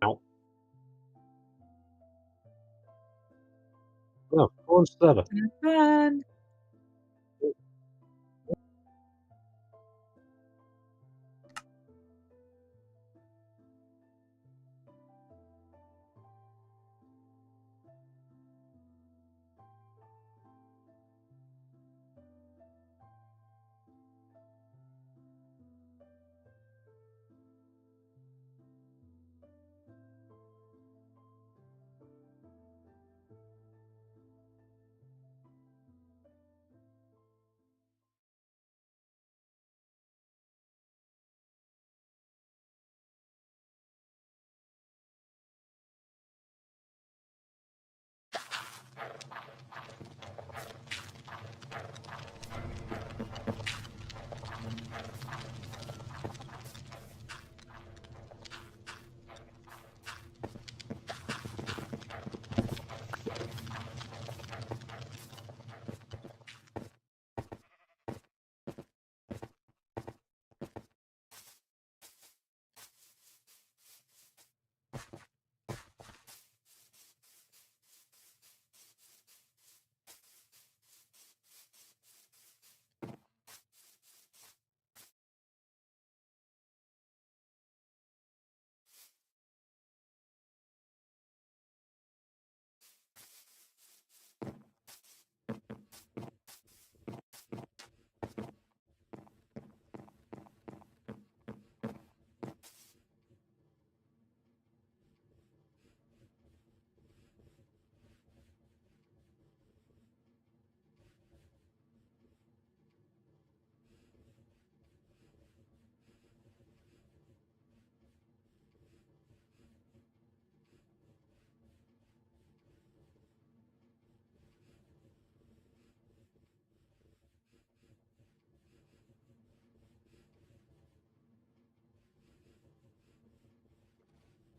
No. No, 4 and 7. Fun.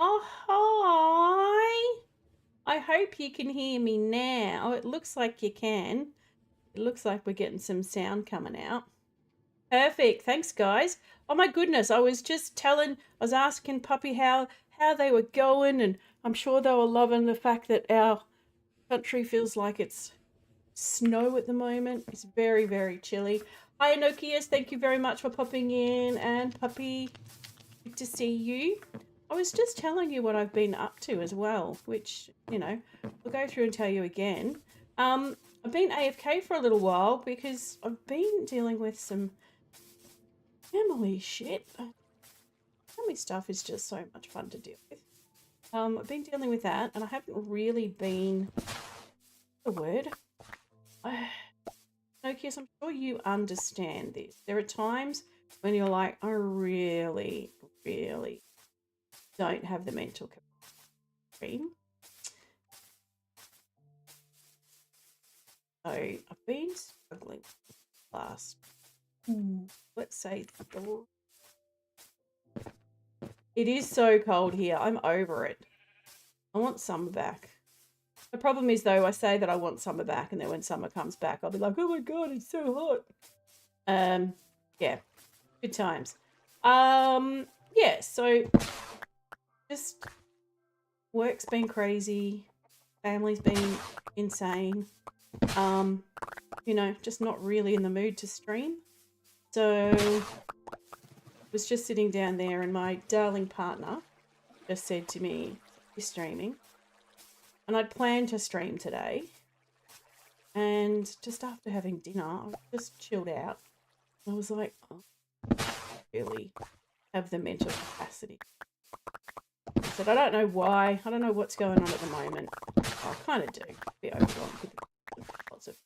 Oh, hi. I hope you can hear me now. It looks like you can. It looks like we're getting some sound coming out. Perfect. Thanks, guys. Oh my goodness, I was asking Puppy how they were going, and I'm sure they were loving the fact that our country feels like it's snow at the moment. It's very, very chilly. Hi, Enochius. Thank you very much for popping in, and Puppy, good to see you. I was just telling you what I've been up to as well, which, you know, I'll go through and tell you again. I've been AFK for a little while because I've been dealing with some family shit. Family stuff is just so much fun to deal with. I've been dealing with that, and I haven't really been the word. Nokius, I'm sure you understand this. There are times when you're like, I really, really don't have the mental capacity. So I've been struggling last, let's say, it is so cold here. I'm over it. I want summer back. The problem is, though, I say that I want summer back, and then when summer comes back, I'll be like, oh my God, it's so hot. Yeah, good times. Yeah, so just work's been crazy. Family's been insane. You know, just not really in the mood to stream. So I was just sitting down there, and my darling partner just said to me, you're streaming. And I'd planned to stream today. And just after having dinner, I just chilled out. I was like, oh, I really have the mental capacity. I said, I don't know why. I don't know what's going on at the moment. I kind of do. Be overwhelmed with lots of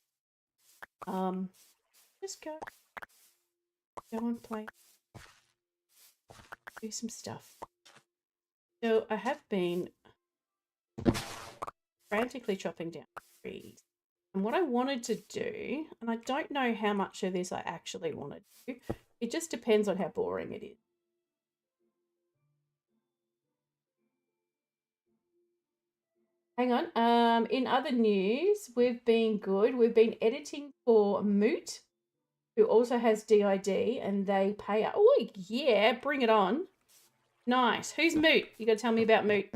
just go and play, do some stuff. So I have been frantically chopping down trees. And what I wanted to do, and I don't know how much of this I actually want to do, it just depends on how boring it is. Hang on. In other news, we've been good. We've been editing for Moot, who also has DID, and they pay. Oh, yeah, bring it on. Nice. Who's Moot? You got to tell me about Moot.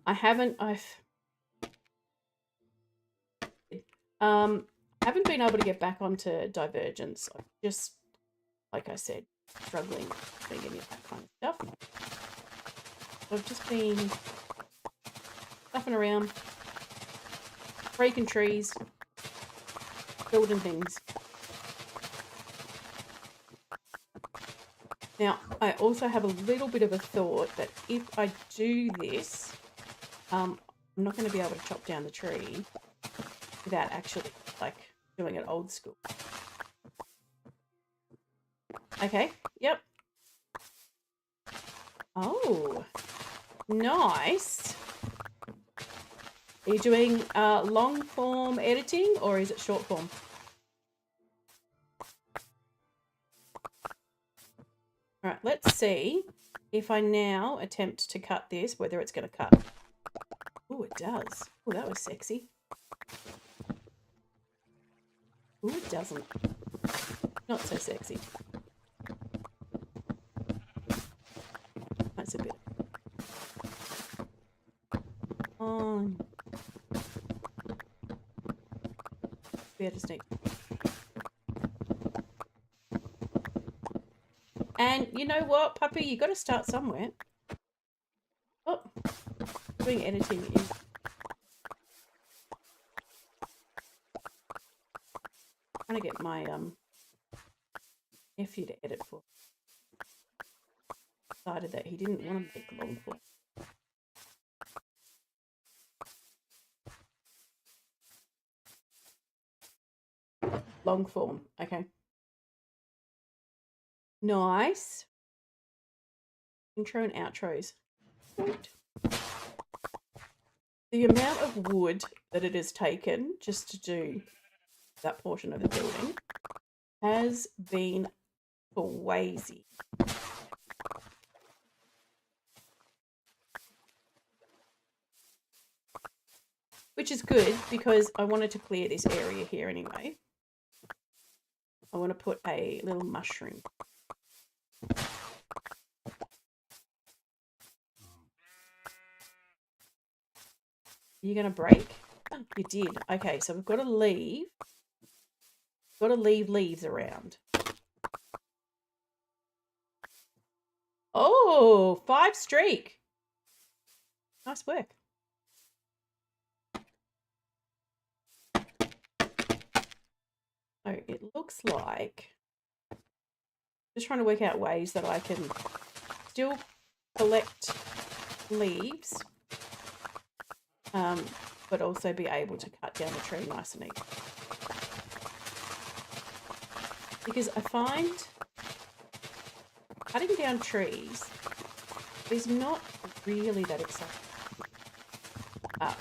I haven't. Haven't been able to get back onto Divergence. I just, like I said, struggling doing any of that kind of stuff. I've just been stuffing around, breaking trees, building things. Now, I also have a little bit of a thought that if I do this, I'm not going to be able to chop down the tree without actually, like, doing it old school. Okay, yep. Oh, nice. Are you doing long form editing, or is it short form? All right, let's see if I now attempt to cut this, whether it's going to cut. Oh, it does. Oh, that was sexy. Oh, it doesn't. Not so sexy. That's a bit. Oh. Yeah, just need. And you know what, Puppy? You got to start somewhere. Oh, doing editing is. I'm trying to get my nephew to edit for. Decided that he didn't want to make long form. Long form, okay. Nice. Intro and outros. The amount of wood that it has taken just to do that portion of the building has been crazy. which is good because I wanted to clear this area here anyway. I want to put a little mushroom. You're going to break? Oh, you did. Okay, so we've got to leave. Got to leave leaves around. Oh, 5 streak. Nice work. So it looks like, just trying to work out ways that I can still collect leaves, but also be able to cut down the tree nice and easy. Because I find cutting down trees is not really that exciting.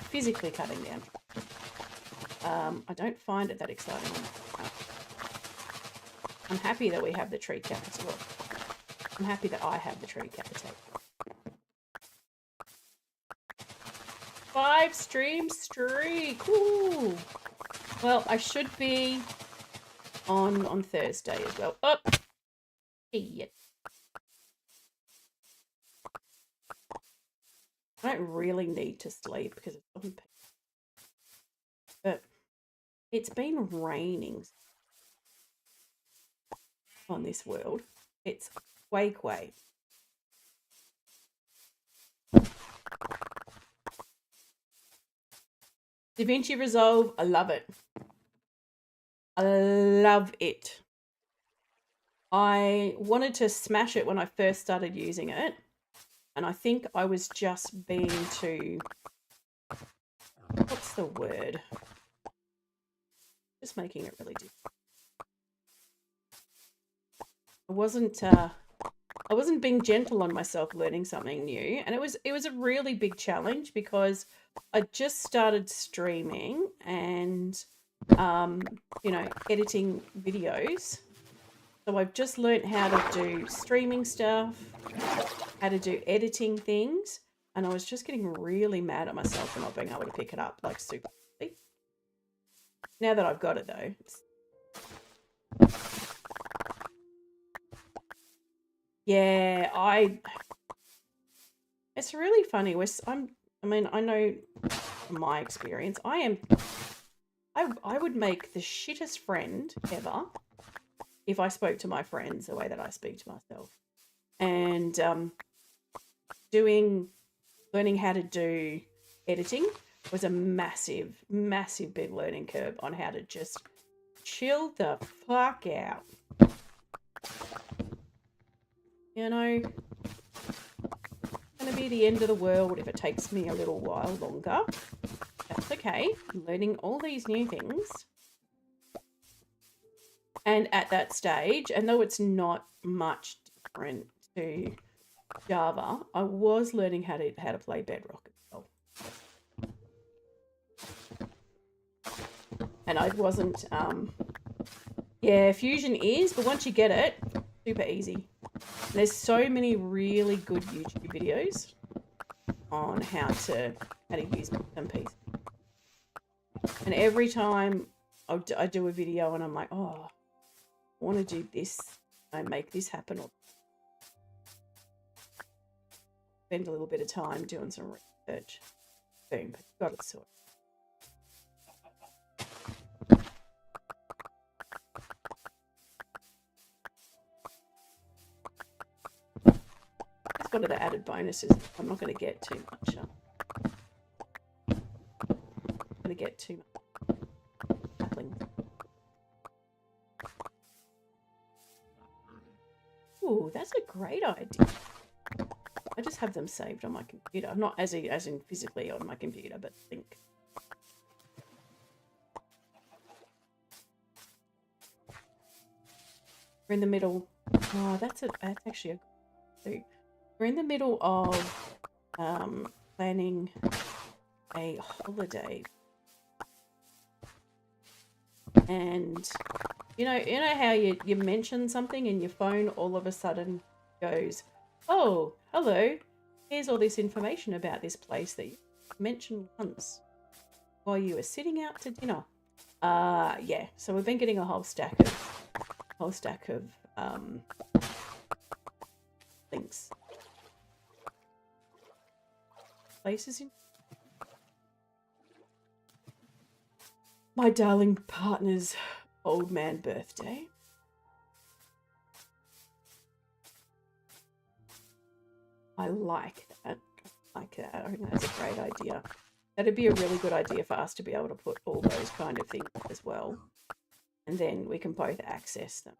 Physically cutting down. I don't find it that exciting. I'm happy that we have the tree capital. I'm happy that I have the tree capital. 5 stream streak. Ooh. Well, I should be on Thursday as well. Oh, shit. I don't really need to sleep because it's on, but it's been raining on this world. It's quake. DaVinci Resolve, I love it. I love it. I wanted to smash it when I first started using it. And I think I was just being too, what's the word? Just making it really difficult. I wasn't being gentle on myself learning something new, and it was a really big challenge because I just started streaming and you know, editing videos. So I've just learned how to do streaming stuff, how to do editing things, and I was just getting really mad at myself for not being able to pick it up like super easily. Now that I've got it though, yeah, it's really funny. I mean, I know from my experience, I would make the shittest friend ever if I spoke to my friends the way that I speak to myself. And learning how to do editing was a massive big learning curve on how to just chill the fuck out. You know, it's going to be the end of the world if it takes me a little while longer. That's okay. I'm learning all these new things. And at that stage, and though it's not much different to Java, I was learning how to play Bedrock as well. And I wasn't, yeah, Fusion is, but once you get it, super easy. There's so many really good YouTube videos on how to use some pieces. And every time I do a video and I'm like, oh, I want to do this, I make this happen, or spend a little bit of time doing some research. Boom, got it sorted. It's got the added bonuses. I'm not going to get too much. I'm going to get too much saplings. Ooh, that's a great idea. I just have them saved on my computer, not as in physically on my computer, but think. We're in the middle. Oh, that's actually a good. We're in the middle of planning a holiday, and you know how you mention something and your phone all of a sudden goes, oh, hello, here's all this information about this place that you mentioned once. while you were sitting out to dinner. Yeah. So we've been getting a whole stack of links. Places in my darling partner's old man birthday. I like that. I think that's a great idea. That'd be a really good idea for us to be able to put all those kind of things as well. And then we can both access them.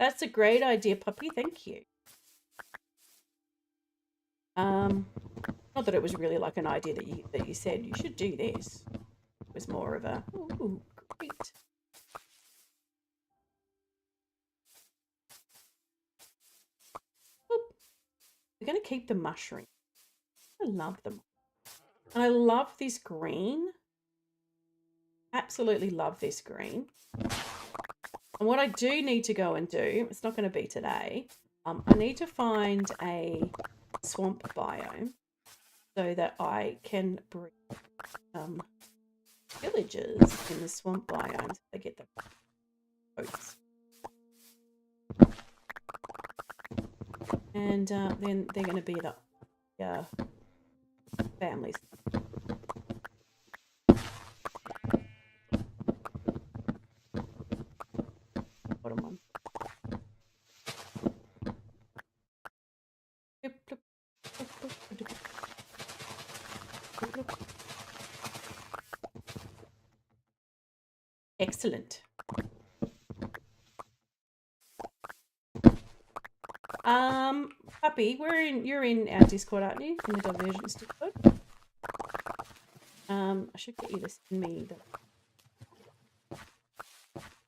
That's a great idea, puppy. Thank you. Not that it was really like an idea that you said you should do this. It was more of a, ooh, great. Oop. We're going to keep the mushroom. I love them. And I love this green. Absolutely love this green. And what I do need to go and do, it's not going to be today, I need to find a swamp biome so that I can bring villagers in the swamp biomes. They get the oats. And then they're going to be the families. Bottom one. Excellent. Puppy, you're in our Discord, aren't you? In the Divergence Discord. I should get you to send me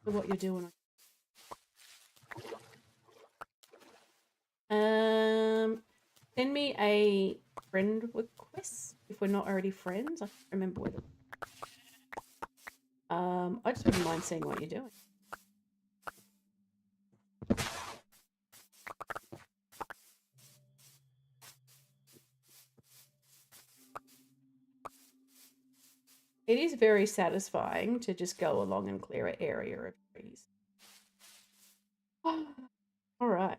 what you're doing. Send me a friend request if we're not already friends. I can't remember whether. I just wouldn't mind seeing what you're doing. It is very satisfying to just go along and clear an area of trees. All right.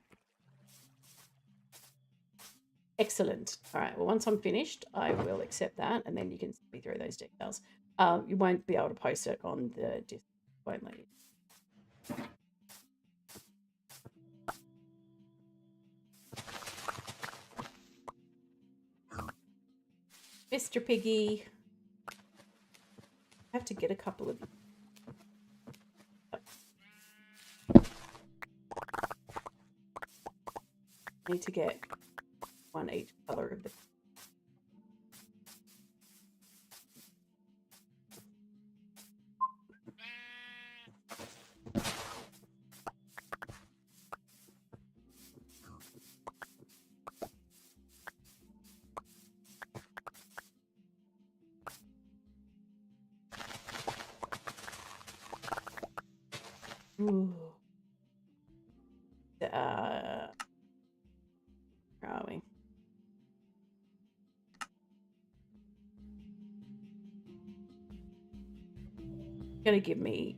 Excellent. All right. Well, once I'm finished, I will accept that, and then you can send me through those details. You won't be able to post it on the Discord, won't let you. Mr. Piggy. I have to get a couple of. I need to get one each color of the. Ooh. Where are we? Gonna give me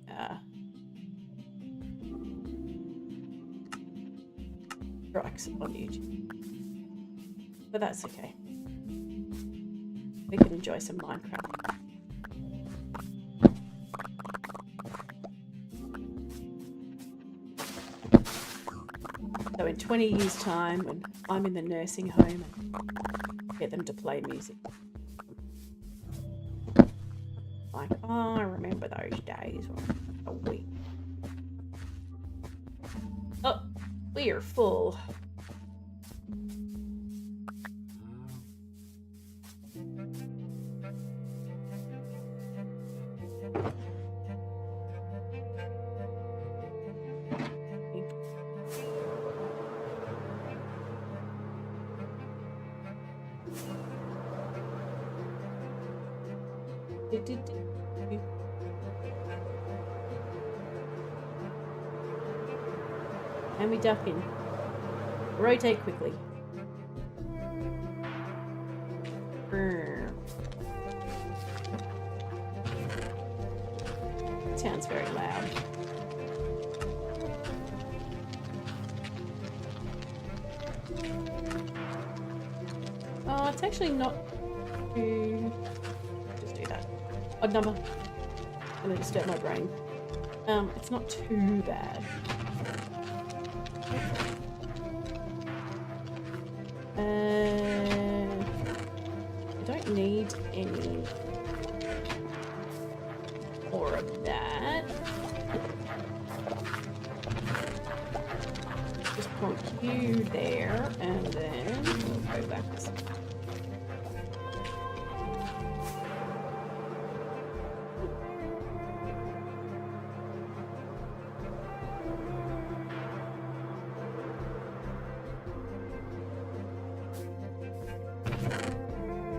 strikes on YouTube, but that's okay. We can enjoy some Minecraft. So in 20 years' time, when I'm in the nursing home, and get them to play music. Like, oh, I remember those days when a week. Oh, we are full. And we duck in. Rotate quickly. That sounds very loud. Oh, it's actually not too... Just do that. Odd number. I'm gonna disturb my brain. It's not too bad. I don't need any more of that. Just put you there, and then we'll go back this way.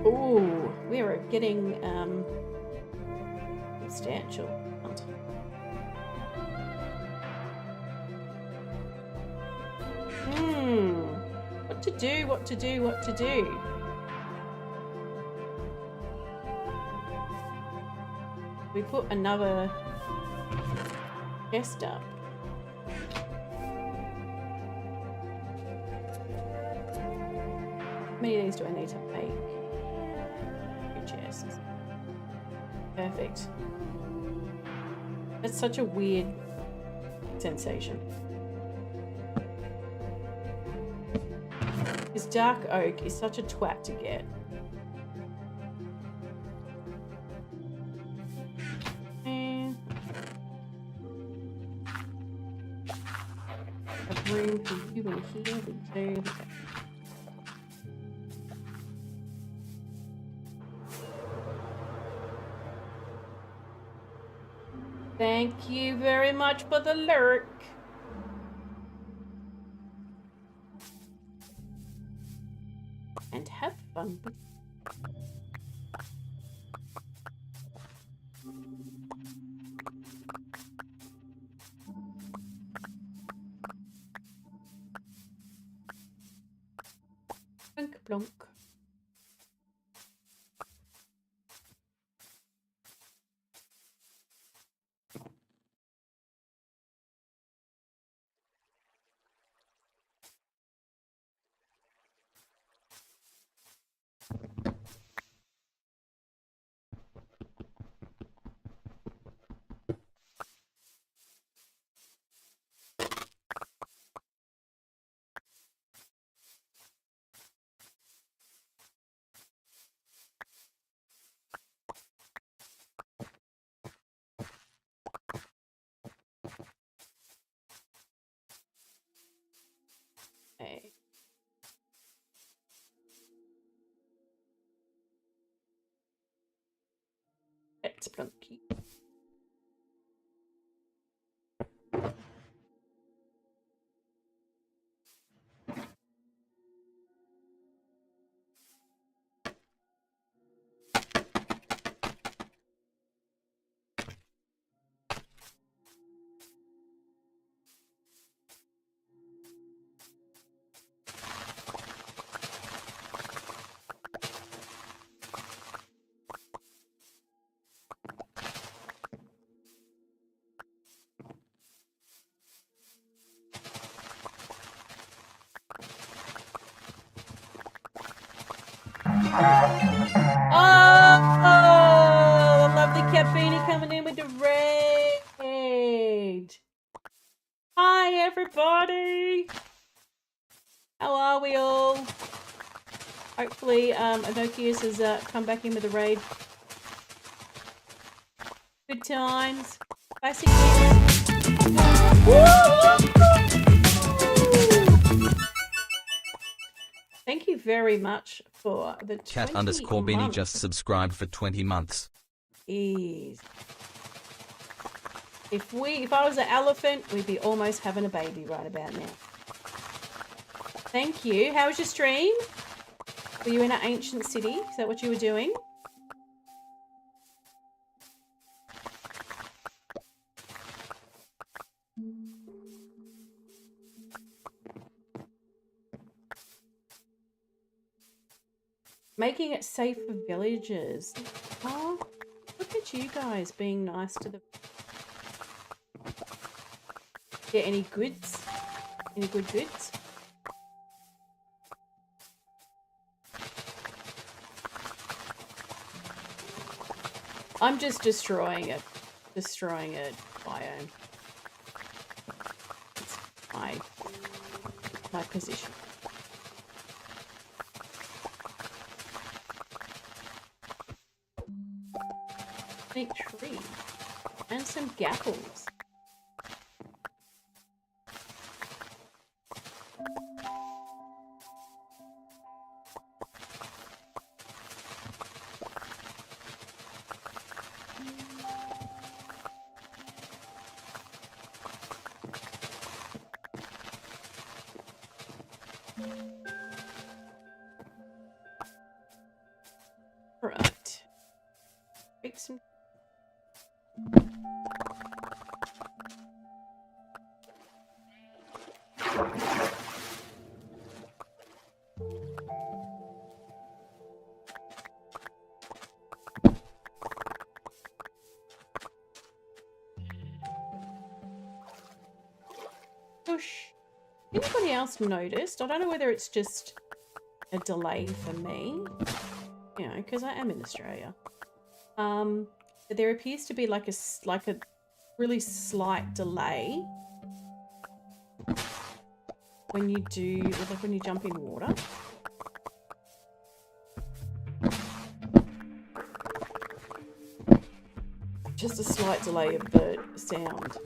Ooh, we are getting substantial. What to do, what to do, what to do? We put another chest up. How many of these do I need to make? Chests. Perfect. That's such a weird sensation. This dark oak is such a twat to get. And have room for you in here. We do. Thank you very much for the lurk. And have fun. Blunk, blunk. Okay. Let's blunky. Oh, lovely Cat Beanie coming in with the raid. Hi, everybody. How are we all? Hopefully, Enochius has come back in with the raid. Good times. Classic Thank you very much for the Cat_Beanie just subscribed for 20 months. Ease. If I was an elephant, we'd be almost having a baby right about now. Thank you. How was your stream? Were you in an ancient city? Is that what you were doing? Making it safe for villagers. Oh, look at you guys being nice to the Get any goods? Any good goods? I'm just destroying it. Destroying a biome. It's my position. Neat tree. And some gapples. Right. Make some. Push. Anybody else noticed? I don't know whether it's just a delay for me, you know, because I am in Australia. But there appears to be like a really slight delay when you do, like when you jump in water. Just a slight delay of the sound.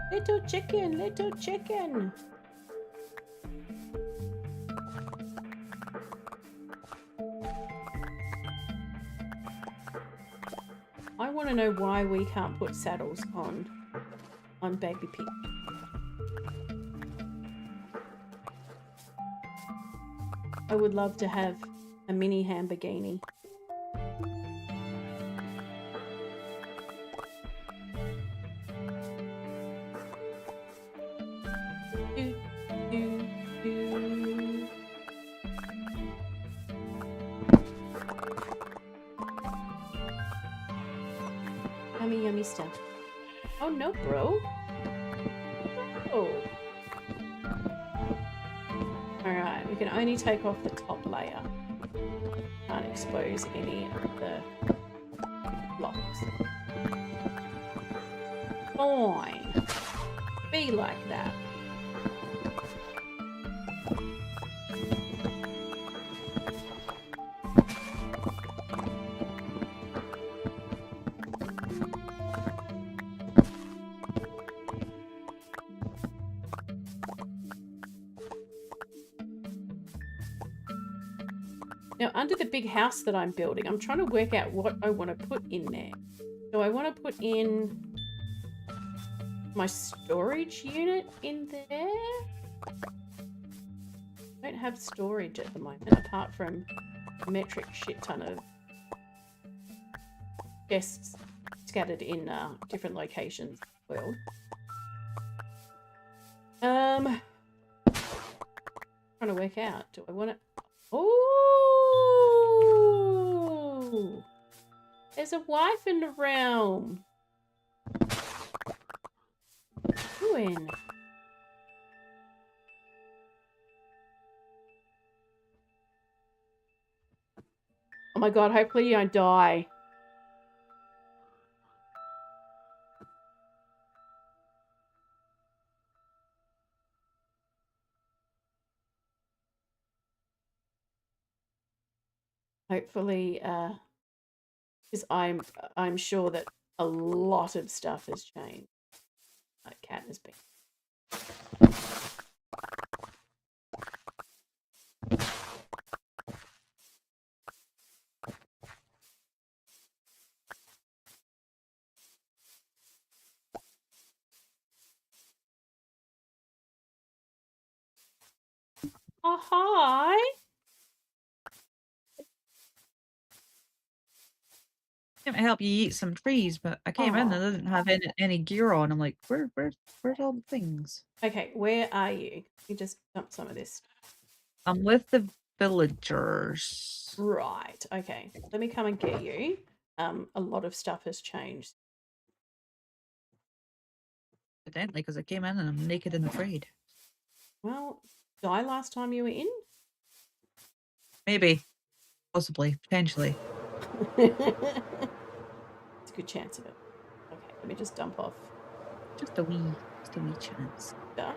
Little chicken, little chicken. I want to know why we can't put saddles on baby pig. I would love to have a mini Lamborghini. Yummy, yummy stuff. Oh no, bro. Oh. Alright, we can only take off the top layer. Can't expose any of the blocks. Fine. Be like that. Now, under the big house that I'm building, I'm trying to work out what I want to put in there. So I want to put in my storage unit in there. I don't have storage at the moment, apart from a metric shit ton of chests scattered in different locations in the world. Trying to work out, do I want to... Oh, there's a wife in the realm. Doing. Oh my god, hopefully you don't die. Hopefully, because I'm sure that a lot of stuff has changed. That cat has been. Oh, hi. Came to help you eat some trees, but I came in and I didn't have any gear on. I'm like, where's all the things? Okay, where are you? You just dump some of this. I'm with the villagers. Right. Okay. Let me come and get you. A lot of stuff has changed. Evidently, because I came in and I'm naked and afraid. Well, die last time you were in? Maybe. Possibly. Potentially. It's a good chance of it. Okay, let me just dump off Just a wee chance. stuff.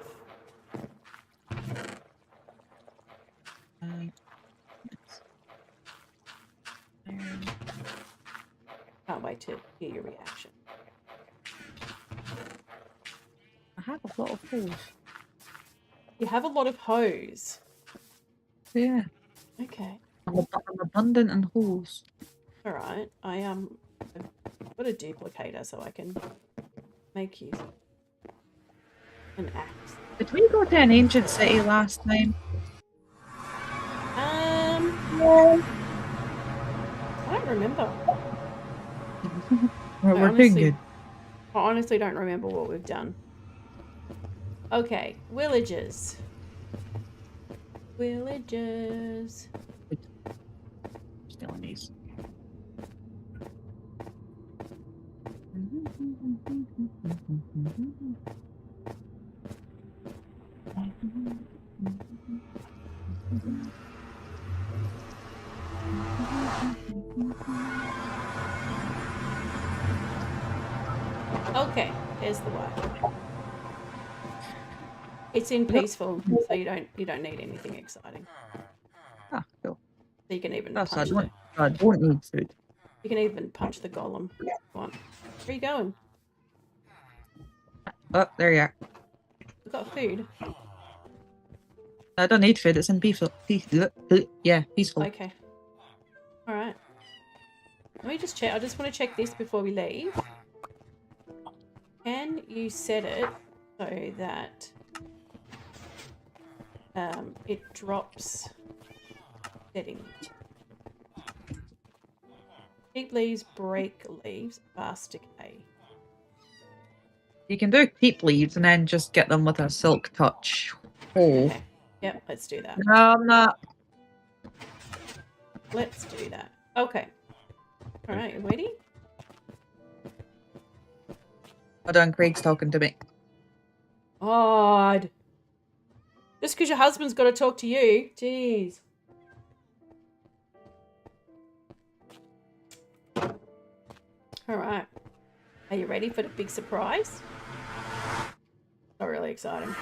Can't wait to hear your reaction. I have a lot of holes. You have a lot of hose. Yeah. Okay. I'm abundant in holes. All right. I've got a duplicator so I can make use of an axe. Did we go to an ancient city last time? I don't remember. We're doing good. I honestly don't remember what we've done. Okay, villagers. Villagers. Still on these. Okay, there's the way. It's in peaceful, so you don't need anything exciting. Ah, cool. So you can even Oh, so punch the I don't need food. you can even punch the golem. Come on. Where are you going? Oh, there you are. We've got food. I don't need food. It's in peaceful. Yeah, peaceful. Okay. All right. Let me just check. I just want to check this before we leave. Can you set it so that it drops settings? Keep leaves, break leaves, fast decay. You can do keep leaves and then just get them with a silk touch. Oh. Okay. Yep, let's do that. No, I'm not. Let's do that. Okay. All right, you ready? Hold on, Craig's talking to me. Odd. Just because your husband's got to talk to you. Jeez. All right. Are you ready for the big surprise? Not really exciting.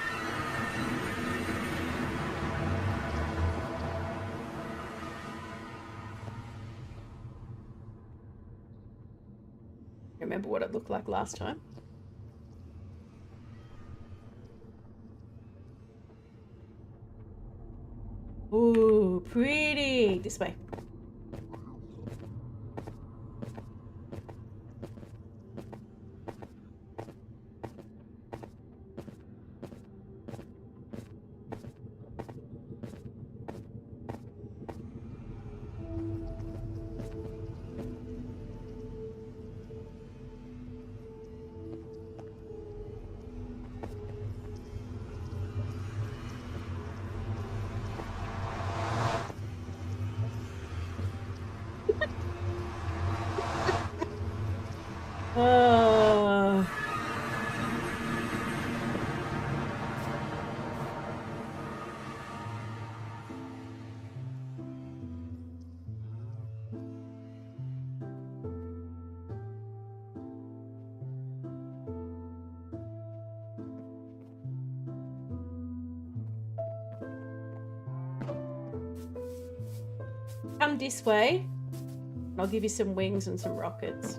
Remember what it looked like last time? Ooh, pretty. This way. Come this way. I'll give you some wings and some rockets.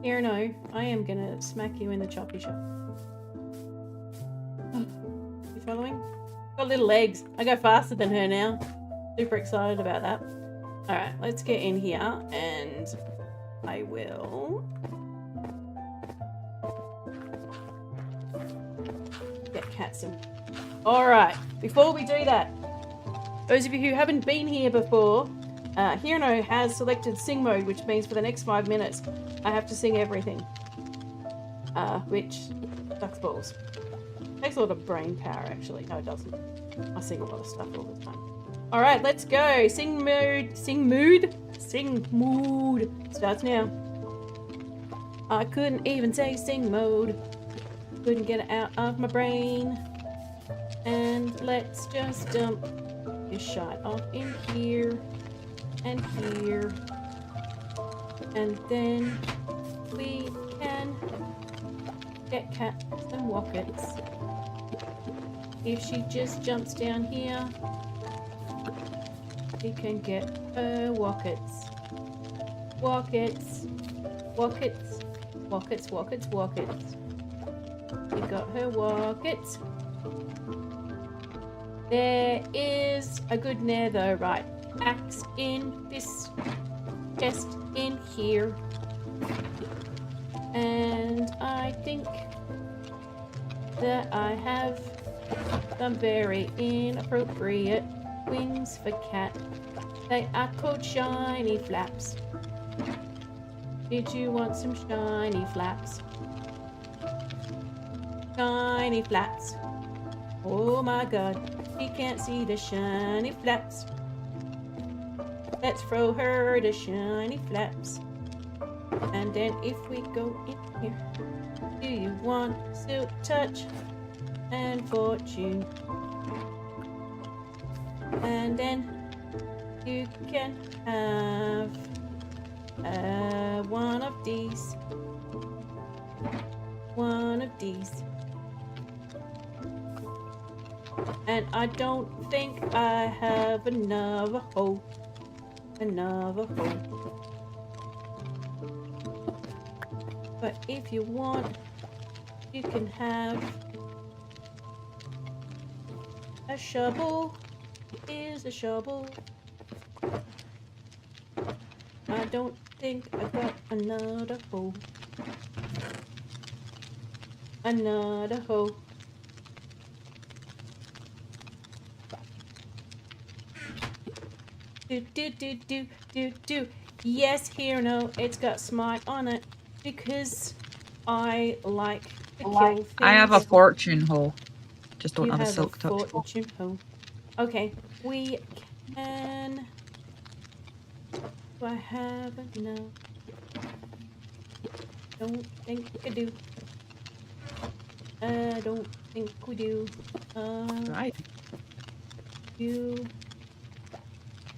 Here, no, I am gonna smack you in the choppy shop. You following? Got little legs. I go faster than her now. Super excited about that. Alright, let's get in here and I will get Cat some. Alright, before we do that, those of you who haven't been here before, Hirano has selected sing mode, which means for the next 5 minutes I have to sing everything. Which sucks balls. Takes a lot of brain power actually. No, it doesn't. I sing a lot of stuff all the time. Alright, let's go. Sing mood. Sing mood. Sing mood. Starts now. I couldn't even say sing mode. Couldn't get it out of my brain. And let's just dump this shot off in here and here. And then we can get Cat some wockets. If she just jumps down here, she can get her wockets. Wockets. Wockets. Wockets, wockets, wockets. She got her wockets. There is a good netherite axe in this chest in here. And I think that I have some very inappropriate wings for Cat. They are called shiny flaps. Did you want some shiny flaps? Shiny flaps. Oh my god, she can't see the shiny flaps. Let's throw her the shiny flaps. And then if we go in here, do you want silk touch and fortune? And then you can have one of these. One of these. And I don't think I have another hole. Another hole. But if you want, you can have a shovel. Here's a shovel. I don't think I got another hole. Another hole. Do. Yes, here, no, it's got smite on it because I like to kill things. I have a fortune hole. Just don't You have a have silk touch hole. fortune hole. Okay, we can. Do I have enough? Don't think I do. I don't think we do. Right.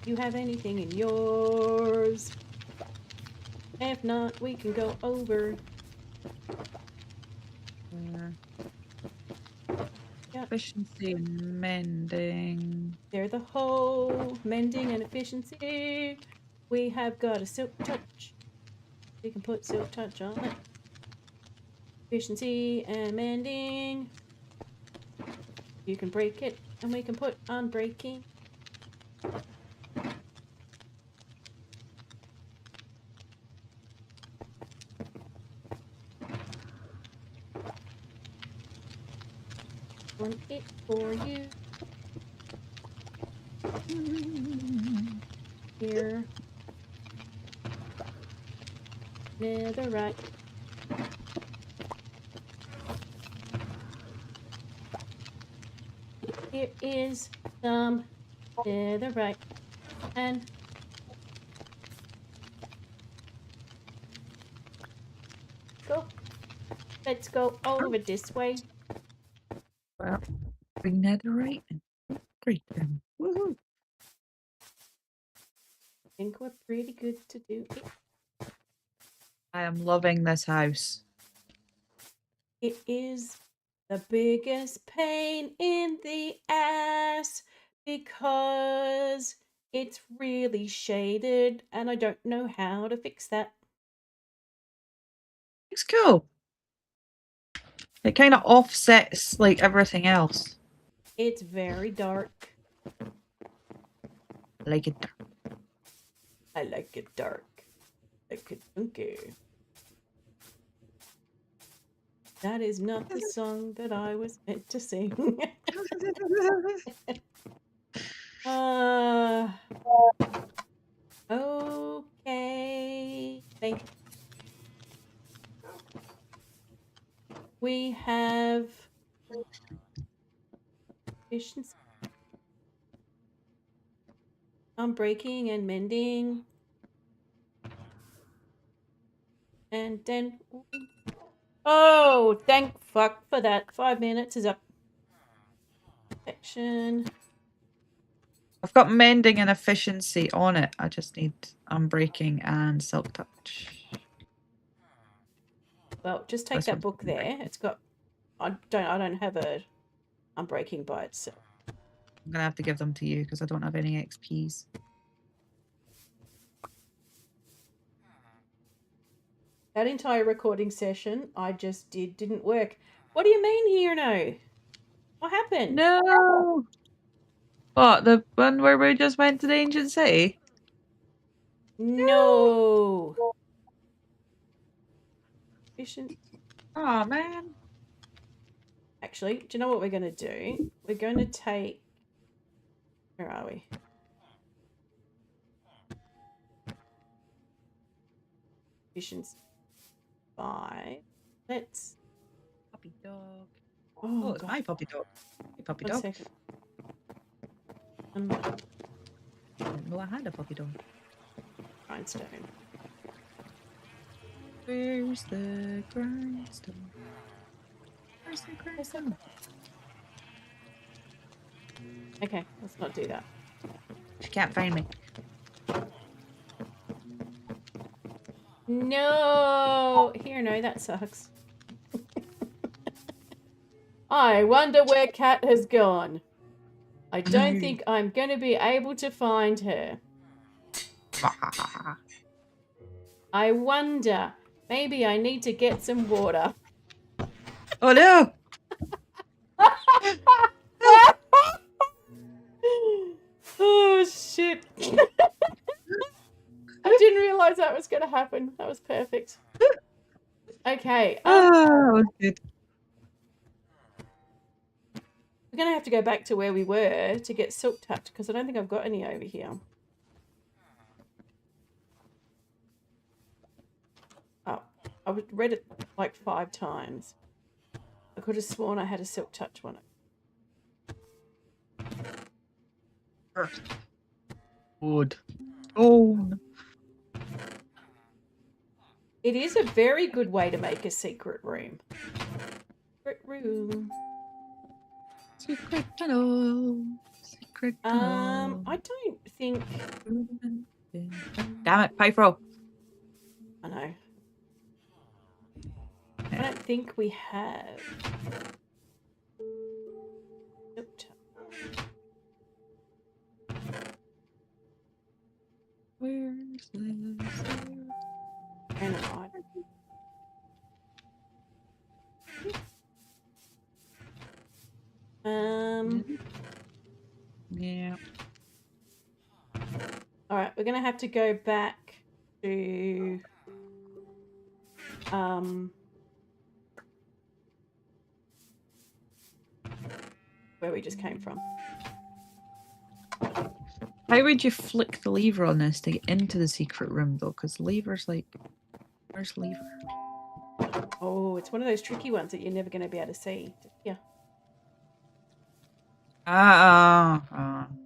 You have anything in yours? If not, we can go over. Yeah. Efficiency and mending. They're the whole mending and efficiency. We have got a silk touch. We can put silk touch on it. Efficiency and mending. You can break it, and we can put unbreaking. Want it for you. Here. Netherite. Here is some netherite. And go. Let's go over this way. Well, bring netherite and great them. Woohoo! I think we're pretty good to do it. I am loving this house. It is the biggest pain in the ass because it's really shaded and I don't know how to fix that. It's cool. It kind of offsets like everything else. It's very dark. I like it. I like it dark. Like it funky. That is not the song that I was meant to sing. Okay. We have efficiency. Breaking and mending. And then... Oh, thank fuck for that. 5 minutes is up. Action. I've got mending and efficiency on it. I just need unbreaking and silk touch. Well, just take This that one's book there. It's got... I don't have a unbreaking by itself. I'm gonna have to give them to you because I don't have any XPs. That entire recording session I just didn't work. What do you mean here, no? What happened? No. What, the one where we just went to the ancient city? No. Efficient. Oh man. Actually, do you know what we're going to do? We're going to take... Where are we? Efficiency 5. Let's... Puppy dog. Oh, It's God. my puppy dog. Hey, puppy 1 dog. second. I didn't know I had a puppy dog. Grindstone. Where's the grindstone? Where's the grindstone? Okay, let's not do that. She can't find me. No! Here, no, that sucks. I wonder where Cat has gone. I don't think I'm going to be able to find her. I wonder. Maybe I need to get some water. Oh no! Oh, shit. I didn't realize that was going to happen. That was perfect. Okay. That was good. We're going to have to go back to where we were to get silk touch because I don't think I've got any over here. Oh, I read it like 5 times. I could have sworn I had a silk touch one. Good. Oh. It is a very good way to make a secret room. Secret room. Secret tunnel. Secret tunnel. I don't think... Damn it, Pythro. I know. I don't think we have... Nope. Where's this? Granite. Yeah. All right, we're gonna have to go back to where we just came from. How would you flick the lever on this to get into the secret room though? Because lever's like, where's lever? Oh, it's one of those tricky ones that you're never going to be able to see. Yeah.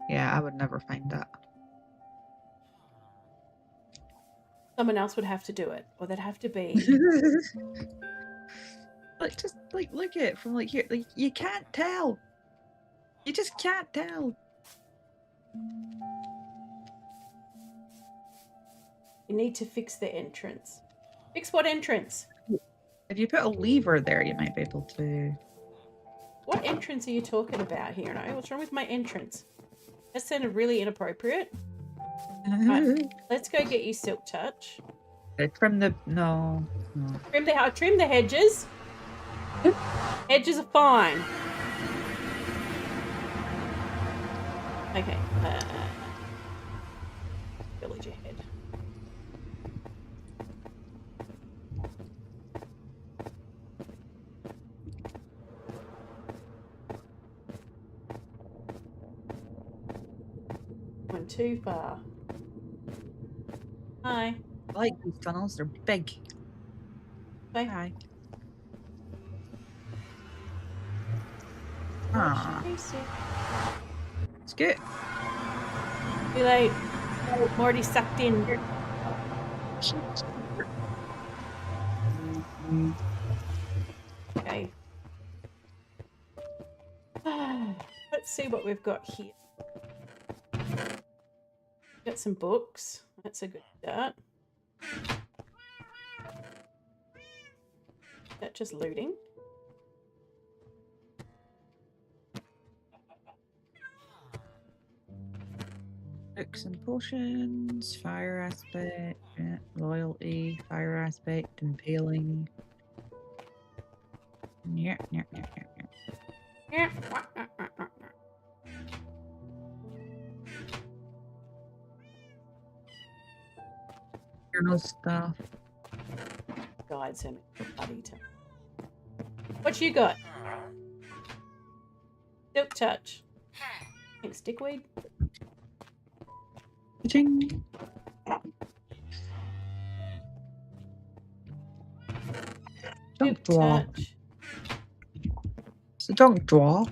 Yeah, I would never find that. Someone else would have to do it, or they'd have to be. Like, just like look at it from like here. Like you can't tell. You just can't tell. You need to fix the entrance. Fix what entrance? If you put a lever there, you might be able to. What entrance are you talking about here? No, what's wrong with my entrance? That sounded really inappropriate. Right, let's go get you silk touch. Trim the no. Trim the hedges. Hedges are fine. Okay. Village ahead. Went too far. Hi. I like these tunnels. They're big. Hi. Hi. Wash Ah, your face. it's good. Too late. I'm already sucked in. Okay. Let's see what we've got here. Got some books. That's a good start. Is that just looting? Books and potions, fire aspect, loyalty, fire aspect, impaling. Yeah. Yeah. Journal stuff. Guides him. Bloody time. What you got? Silk touch. Thanks, dickweed. Ching. Junk Silk drawer. touch. It's a junk drawer.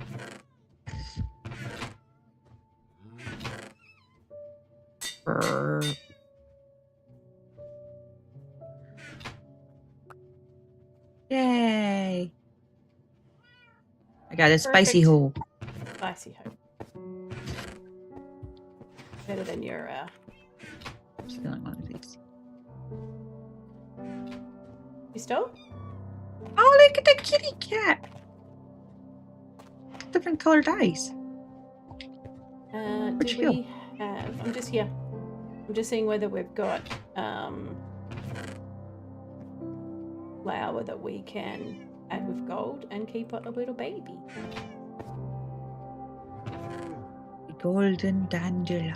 Yay! I got a spicy Perfect. hole. Spicy hope. Better than your I'm stealing one of these. you stole? Oh, look at the kitty cat! Different colored eyes. Do Which hill? we have I'm just here. I'm just seeing whether we've got flour that we can add with gold and keep a little baby. The golden dandelion.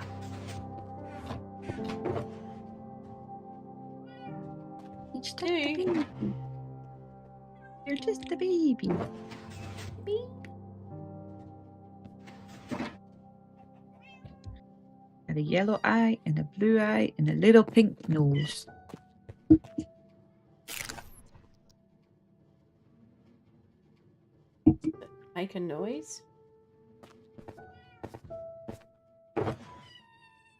It's just a Hey. baby. You're just a baby. Beep. And a yellow eye, and a blue eye, and a little pink nose. Make a noise.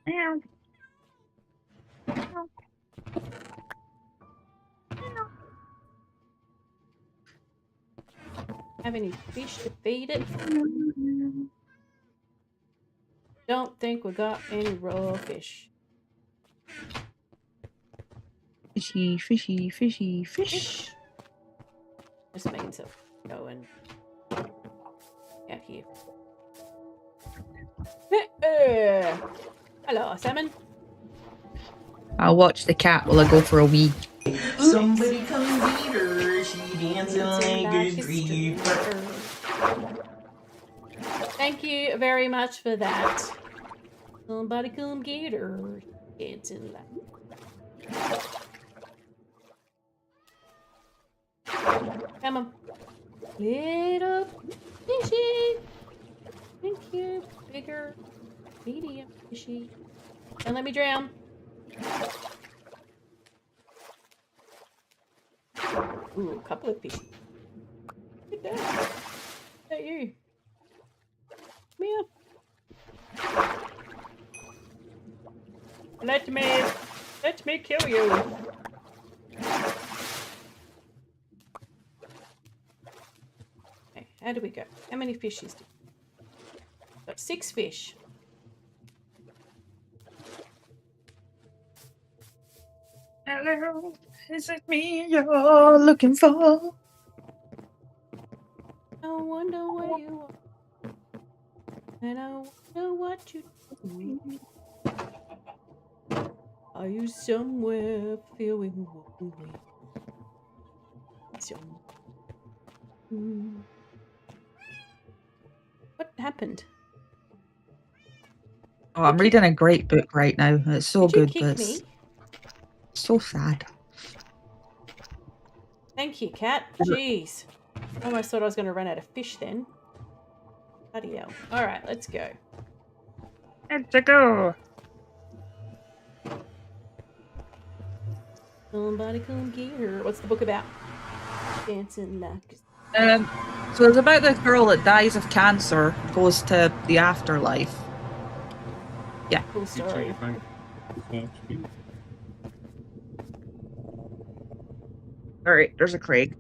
Meow. Have any fish to feed it? Don't think we got any raw fish. Fishy, fishy, fishy, fish. Fish. Just means that we go and out here. Hello, salmon. I'll watch the cat while I go for a wee. Somebody come meet her, she dancing Dancing like like a a street creeper. girl. Thank you very much for that. Somebody come get her. Dancing like. Come on. Little fishy. Thank you. Bigger. Medium fishy. Don't let me drown. Ooh, a couple of fish. Look at that. Is that you? Come here. Let me kill you. Okay, how do we go? How many fishes do we have? Got 6 fish. Hello, is it me you're looking for? I wonder where you are. And I wonder what you do. Are you somewhere feeling lonely? What happened? Oh, I'm reading a great book right now. It's so Did you good, but kick it's me? so sad. Thank you, cat. Jeez. I almost thought I was going to run out of fish then. Bloody hell. Alright, let's go. Let's go. Somebody come get her. What's the book about? Dancing like So it's about this girl that dies of cancer, goes to the afterlife. Yeah. cool story. All right, there's a Craig.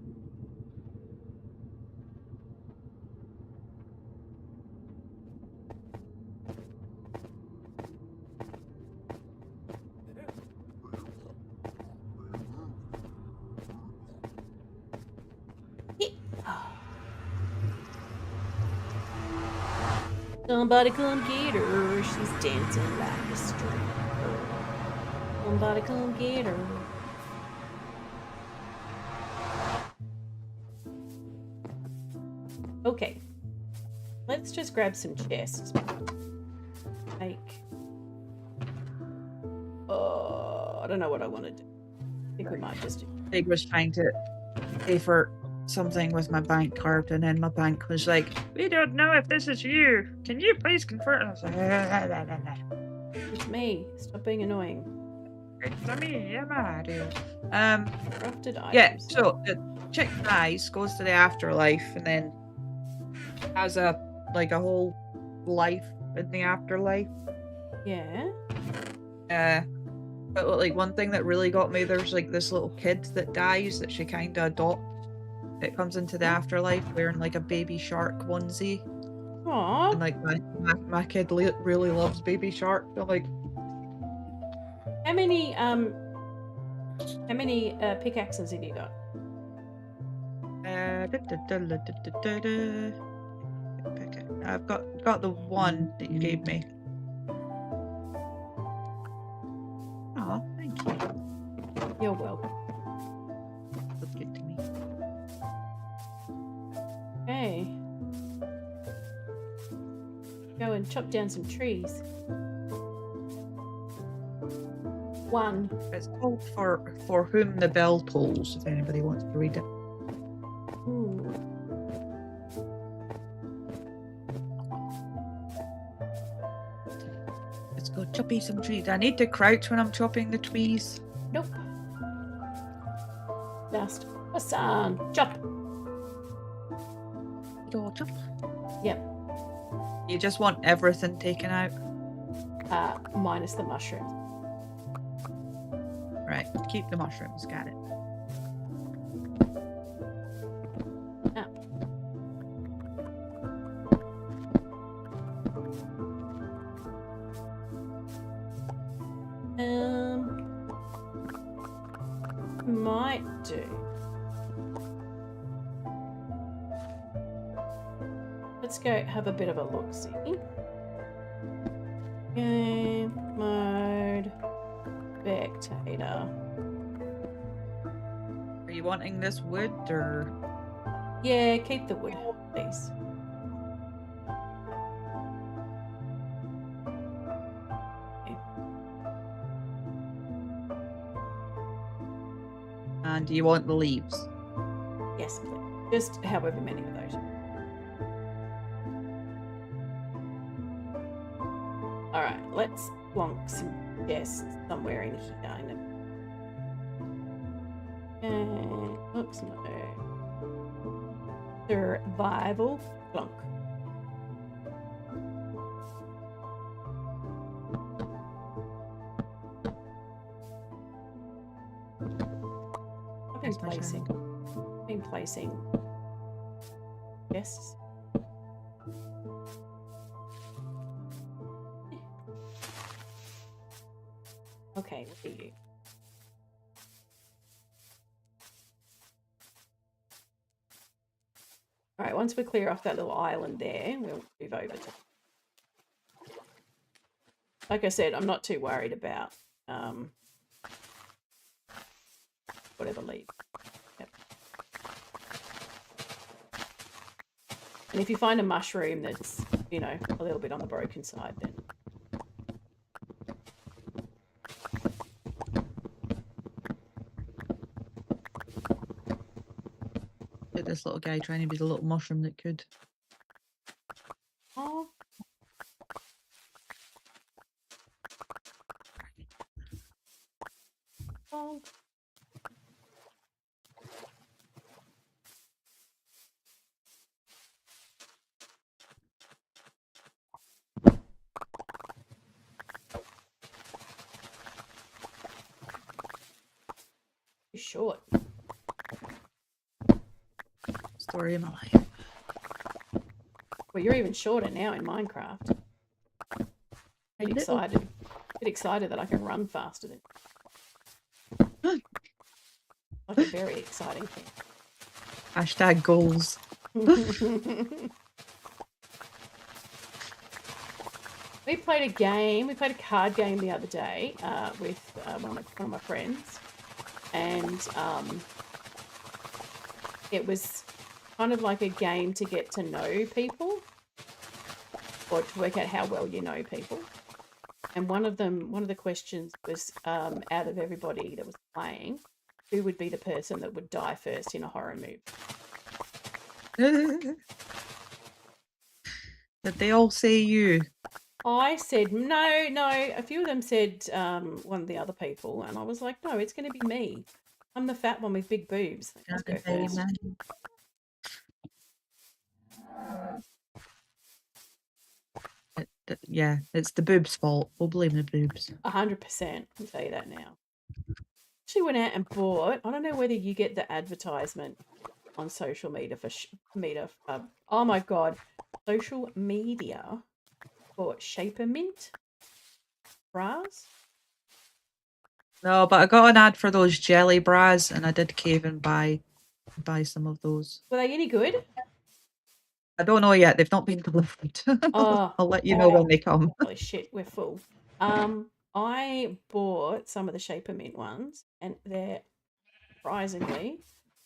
Somebody come get her. She's dancing like a stripper. Somebody come get her. Okay. Let's just grab some chests. Like, I don't know what I want to do. I think we might just do. Craig was trying to pay for something with my bank card, and then my bank was like, "We don't know if this is you. Can you please confirm?" I was like, It's me. Stop being annoying. "It's me, yeah, Mario." Crafted items. Yeah. So the chick dies, goes to the afterlife, and then has a whole life in the afterlife. Yeah. But like one thing that really got me, there's like this little kid that dies that she kind of adopts. It comes into the afterlife wearing like a baby shark onesie, Aww. and like my kid really loves baby shark. I'm like, How many pickaxes have you got? I've got the one that you gave me. Oh, thank you. You're welcome. That's good to me. Okay. Go and chop down some trees. One. It's called for whom the bell tolls. If anybody wants to read it. Ooh. Let's go choppy some trees. I need to crouch when I'm chopping the trees. Nope. Just Hassan. Chop. Go chop. Yep. You just want everything taken out. Minus the mushrooms. Right, keep the mushrooms. Got it. Ah. Might do. Let's go have a bit of a look-see. Game mode. Spectator. Are you wanting this wood or? Yeah, keep the wood, please. Okay. And do you want the leaves? Yes, please. Just however many of those. Alright, let's plonk some chests somewhere in here. Oops, no. Survival plonk. I've been placing chests. Okay, what do you? Alright, once we clear off that little island there, we'll move over to... Like I said, I'm not too worried about whatever leaves. Yep. And if you find a mushroom that's, you know, a little bit on the broken side, then Look at this little guy trying to be the little mushroom that could. oh, oh. Too short. Story of my life. Well, you're even shorter now in Minecraft. A Bit little. excited. Bit excited that I can run faster than. Like a very exciting thing. Hashtag goals. We played a game. We played a card game the other day with one of my friends, and it was kind of like a game to get to know people, or to work out how well you know people. And one of the questions was, out of everybody that was playing, who would be the person that would die first in a horror movie? Did they all say you? I said, no. A few of them said one of the other people, and I was like, no, it's going to be me. I'm the fat one with big boobs. Let's go first. Yeah, it's the boobs' fault. We'll blame the boobs. 100%. I'll tell you that now. Actually went out and bought, I don't know whether you get the advertisement on social media for oh my god, social media for Shaper Mint bras. No, but I got an ad for those jelly bras, and I did cave and buy some of those. Were they any good? I don't know yet. They've not been delivered. Oh, I'll let you know when they come. holy shit, we're full. I bought some of the Shaper Mint ones, and they're surprisingly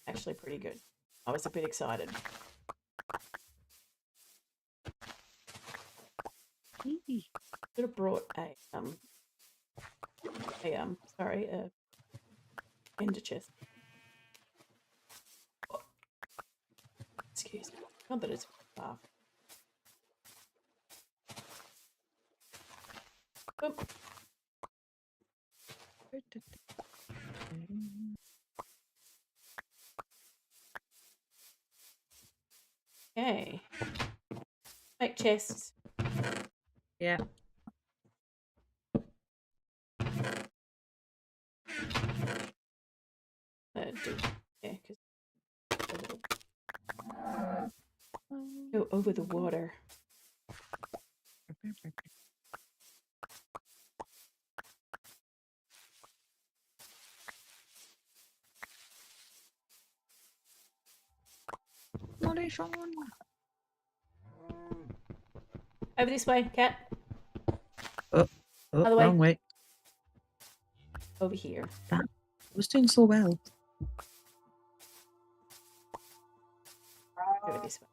actually pretty good. I was a bit excited. Should have brought a ender chest. Oh. Excuse me. Not that it's far. Boom. Okay. Make chests. Yeah. Yeah, because go over the water. Over this way, cat. Oh, Other way. wrong way. Over here. I was doing so well. Over this way.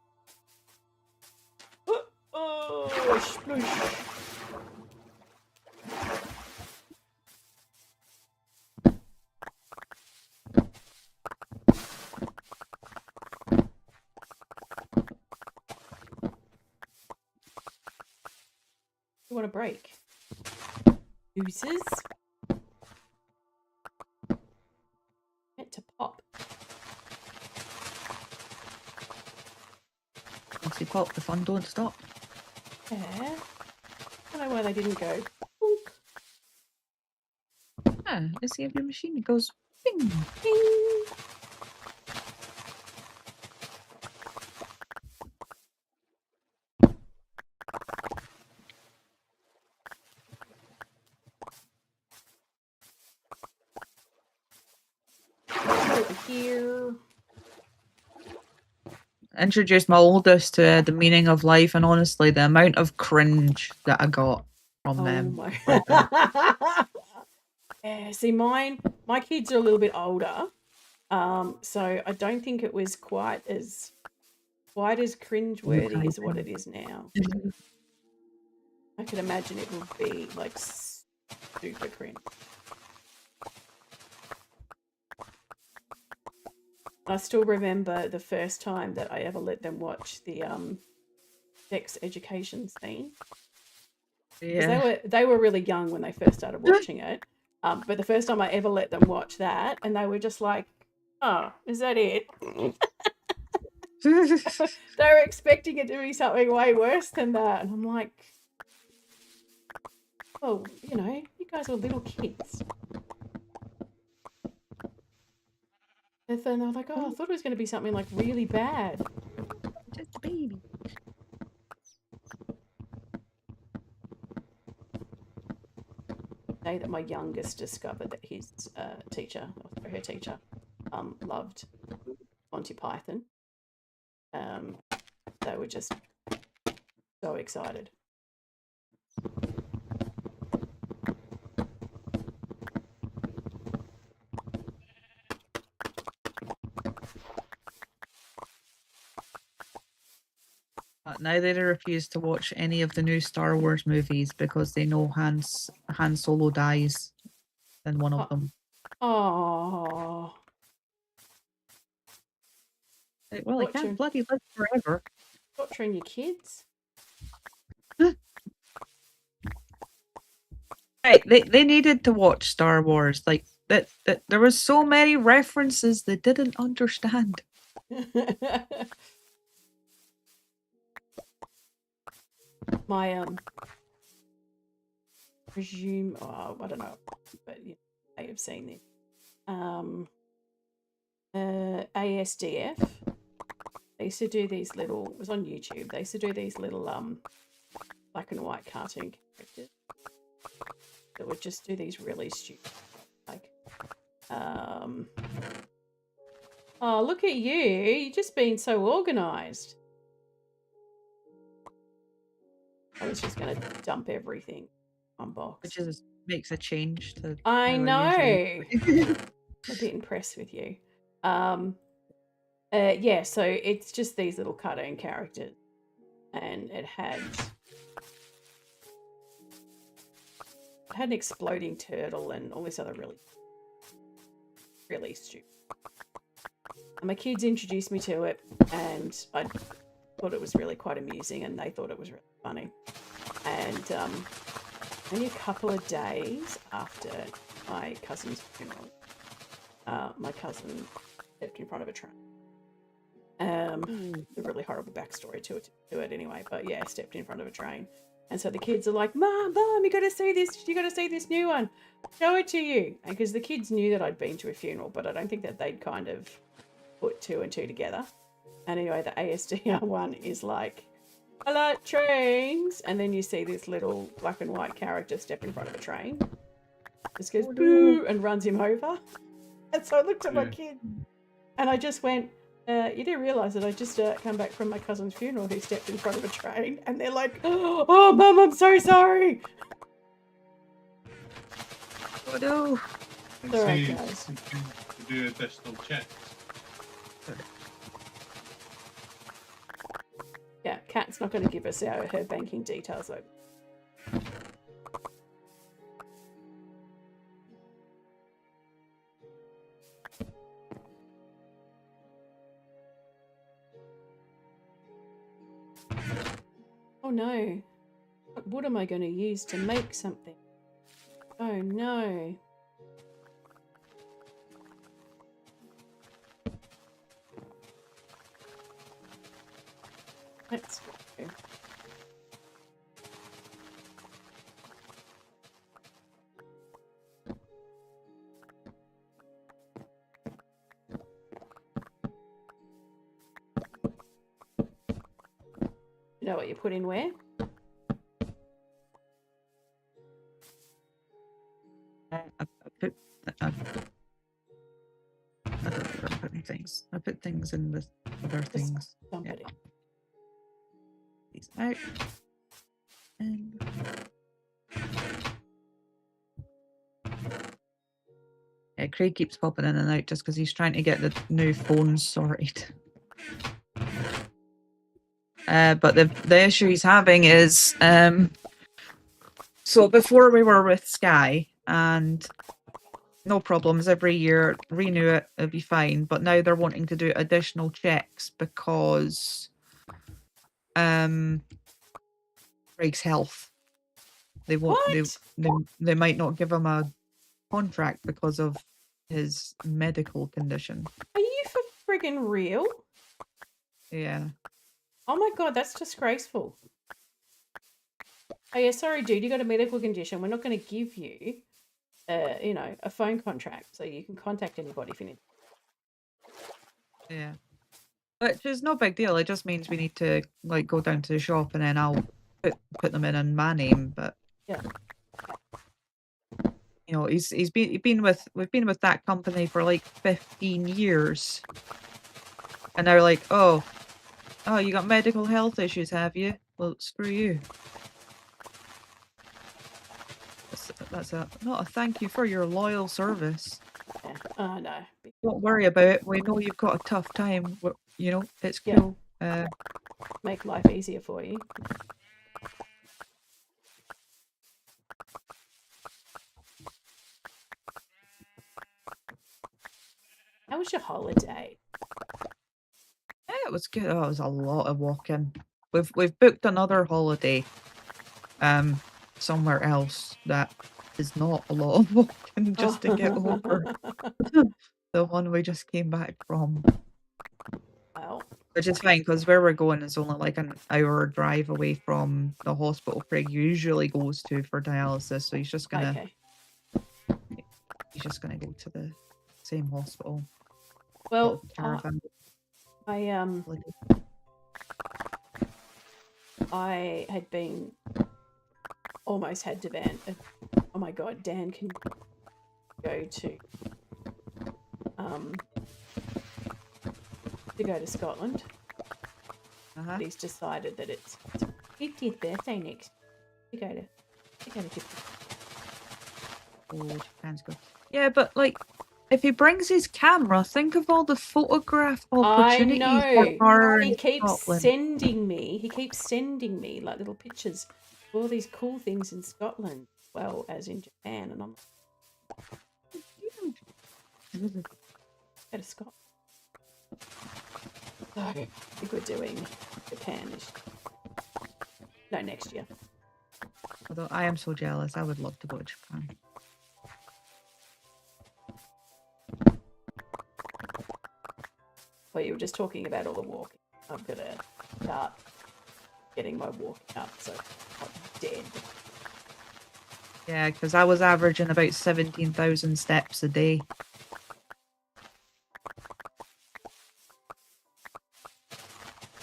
Oh, sploosh. You want a break? Oozes. Meant to pop. Once you pop, the fun don't stop. Yeah. I don't know why they didn't go. Boink. Ah, let's see if your machine goes bing. Ding. Over here. Introduced my oldest to the meaning of life, and honestly, the amount of cringe that I got from them. My. Yeah, see, my kids are a little bit older, So I don't think it was quite as cringeworthy as what it is now. I could imagine it would be like super cringe. I still remember the first time that I ever let them watch the sex education scene. Yeah. They were really young when they first started watching it. But the first time I ever let them watch that, and they were just like, "Oh, is that it?" They were expecting it to be something way worse than that, and I'm like, "Oh, you know, you guys are little kids." And then they were like, "Oh, I thought it was going to be something like really bad." Just a baby. Day that my youngest discovered that his teacher, or her teacher, loved Monty Python. They were just so excited. Now they refuse to watch any of the new Star Wars movies because they know Han Solo dies in one of them. Oh, Well, he can't bloody live forever. torturing your kids? Right, they needed to watch Star Wars. Like that there was so many references they didn't understand. My presume, oh, I don't know, but you may have seen this. ASDF. They used to do these little. It was on YouTube. They used to do these little black and white cartoon characters that would just do these really stupid, like, oh, look at you! You're just being so organized. I was just going to dump everything on box. Which is makes a change to. I how know. usually... I'm a bit impressed with you. Yeah, so it's just these little cartoon characters, and it had an exploding turtle and all this other really stupid. And my kids introduced me to it, and I thought it was really quite amusing, and they thought it was really funny. And only a couple of days after my cousin's funeral, my cousin stepped in front of a train. A really horrible backstory to it anyway, but yeah, stepped in front of a train. And so the kids are like, Mom, you got to see this. You got to see this new one. Show it to you. Because the kids knew that I'd been to a funeral, but I don't think that they'd kind of put two and two together. And anyway, the ASDR one is like, I like trains. And then you see this little black and white character step in front of a train. Just goes, boo, and runs him over. And so I looked at my kid and I just went, you do realise that I just come back from my cousin's funeral who stepped in front of a train, and they're like, oh, Mum, I'm so sorry. Oh no. It's all right, guys. To do additional checks. Yeah, Kat's not going to give us her banking details though. Oh no. What wood am I going to use to make something? Oh no. Let's go. You know what you put in where? I put things in the other things. Dump it in. These out. And Craig keeps popping in and out just because he's trying to get the new phone sorted. But the issue he's having is so before we were with Sky and no problems every year, renew it, it'll be fine. But now they're wanting to do additional checks because Craig's health. They won't they might not give him a contract because of his medical condition. Are you for friggin' real? Yeah. Oh my god, that's disgraceful. Oh yeah, sorry dude, you got a medical condition. We're not going to give you, you know, a phone contract so you can contact anybody if you need. Yeah. Which is no big deal. It just means we need to like go down to the shop and then I'll put them in my name. But yeah, you know, we've been with that company for like 15 years, and they're like, oh, you got medical health issues, have you? Well, screw you. That's not a thank you for your loyal service. yeah. Oh no. Don't worry about it. We know you've got a tough time. You know, it's cool. Yeah. Make life easier for you. How was your holiday? Yeah, it was good. Oh, it was a lot of walking. We've booked another holiday, somewhere else that is not a lot of walking just to get over the one we just came back from. Well, which is fine because where we're going is only like an hour drive away from the hospital Craig usually goes to for dialysis, so he's just gonna go to the same hospital. Well, caravan. I had been almost had to ban. Oh my god, Dan can go to Scotland. But he's decided that it's 50th birthday next. To go to 50th. Oh, Japan's good. Yeah, but like, if he brings his camera, think of all the photograph opportunities. I know. He keeps Scotland. sending me like little pictures of all these cool things in Scotland, well as in Japan, and I'm like, go to Scotland. So I think we're doing Japan next year. Although I am so jealous, I would love to go to Japan. Well, you were just talking about all the walking. I'm gonna start getting my walking up, so I'm dead. Yeah, because I was averaging about 17,000 steps a day.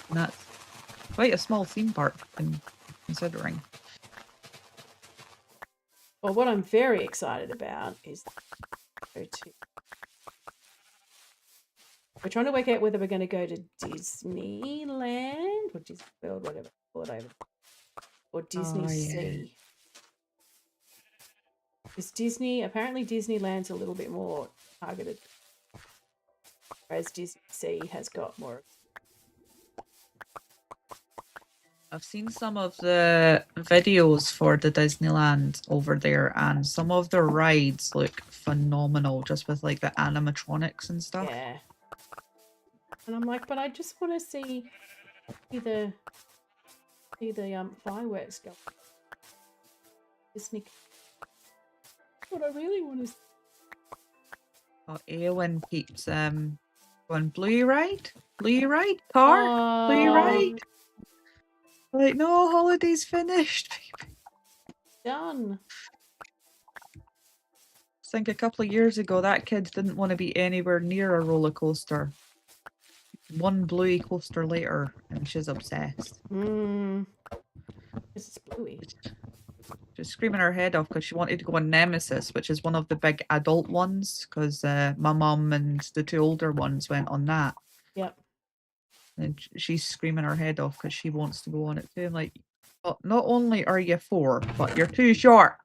And that's quite a small theme park, considering. Well, what I'm very excited about is we're trying to work out whether we're going to go to Disneyland or Disney World, whatever it's called over, or Disney Sea. Because apparently Disneyland's a little bit more targeted, whereas Disney Sea has got more. I've seen some of the videos for the Disneyland over there, and some of the rides look phenomenal, just with like the animatronics and stuff. Yeah. And I'm like, but I just want to see the fireworks go. Disney. What I really want is. Oh, Eowyn keeps going, Bluey ride? Bluey ride? Car? Bluey ride? Like, no, holiday's finished, baby. Done. I think a couple of years ago, that kid didn't want to be anywhere near a roller coaster. One Bluey coaster later, and she's obsessed. It's Bluey. Just screaming her head off because she wanted to go on Nemesis, which is one of the big adult ones, because my mum and the two older ones went on that. Yep. And she's screaming her head off because she wants to go on it too. I'm like, oh, not only are you 4, but you're too short.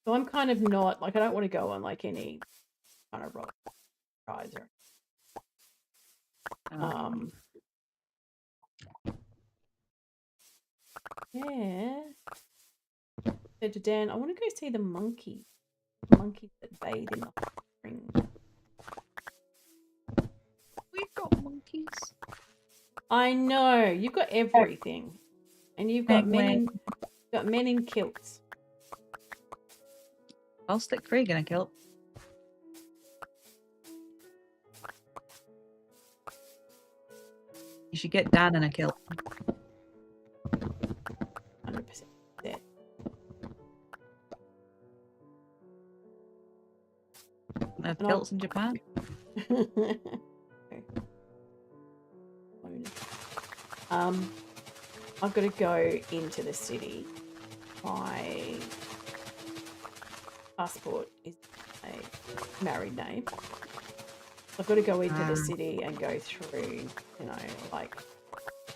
So I'm kind of not, like, I don't want to go on, like, any kind of rock rides or Oh. yeah. Said to Dan, I want to go see the monkeys that bathe in the hot spring. We've got monkeys. I know, you've got everything. And you've got Penguin. men in kilts. I'll stick Craig in a kilt. You should get Dan in a kilt. 100%. Yeah. They have And kilts in Japan. I've got to go into the city. My passport is a married name. I've got to go into the city and go through, you know, like, it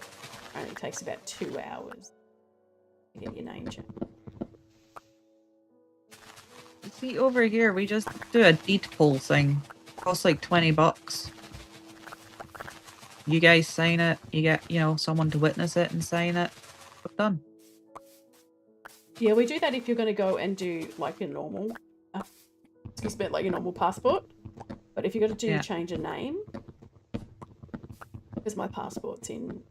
only takes about 2 hours to get your name changed. See, over here, we just do a deed poll thing. Costs like $20. You guys sign it, you get, you know, someone to witness it and sign it. We're done. Yeah, we do that if you're going to go and do like a normal, like a normal passport. But if you're going to change a name, because my passport's in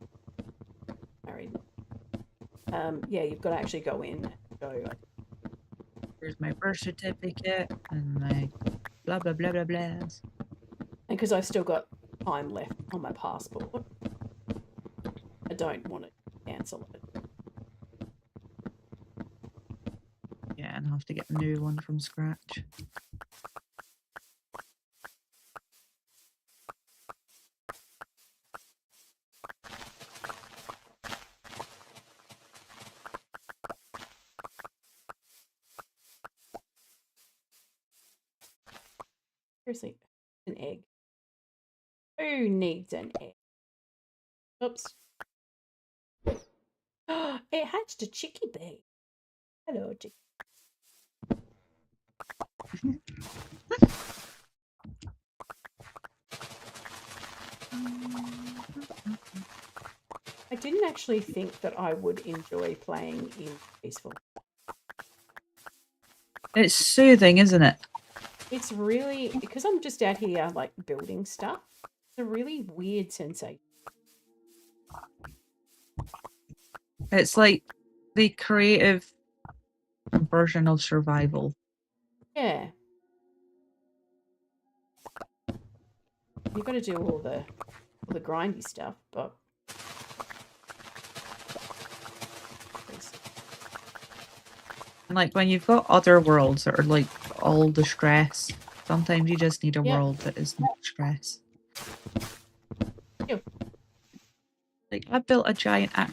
married, yeah, you've got to actually go in and go. Here's my birth certificate and my blah blah blah blah blahs. And because I've still got time left on my passport, I don't want to cancel it. Yeah, and I'll have to get a new one from scratch. Seriously, an egg. Who needs an egg? Oops. It hatched a chickie bee. Hello, chickie. I didn't actually think that I would enjoy playing in peaceful. It's soothing, isn't it? It's really, because I'm just out here like building stuff, it's a really weird sensation. It's like the creative version of survival. Yeah. You've got to do all the grindy stuff, but And like when you've got other worlds that are like all the stress, sometimes you just need a world that is not stress. Yep. Like I built a giant a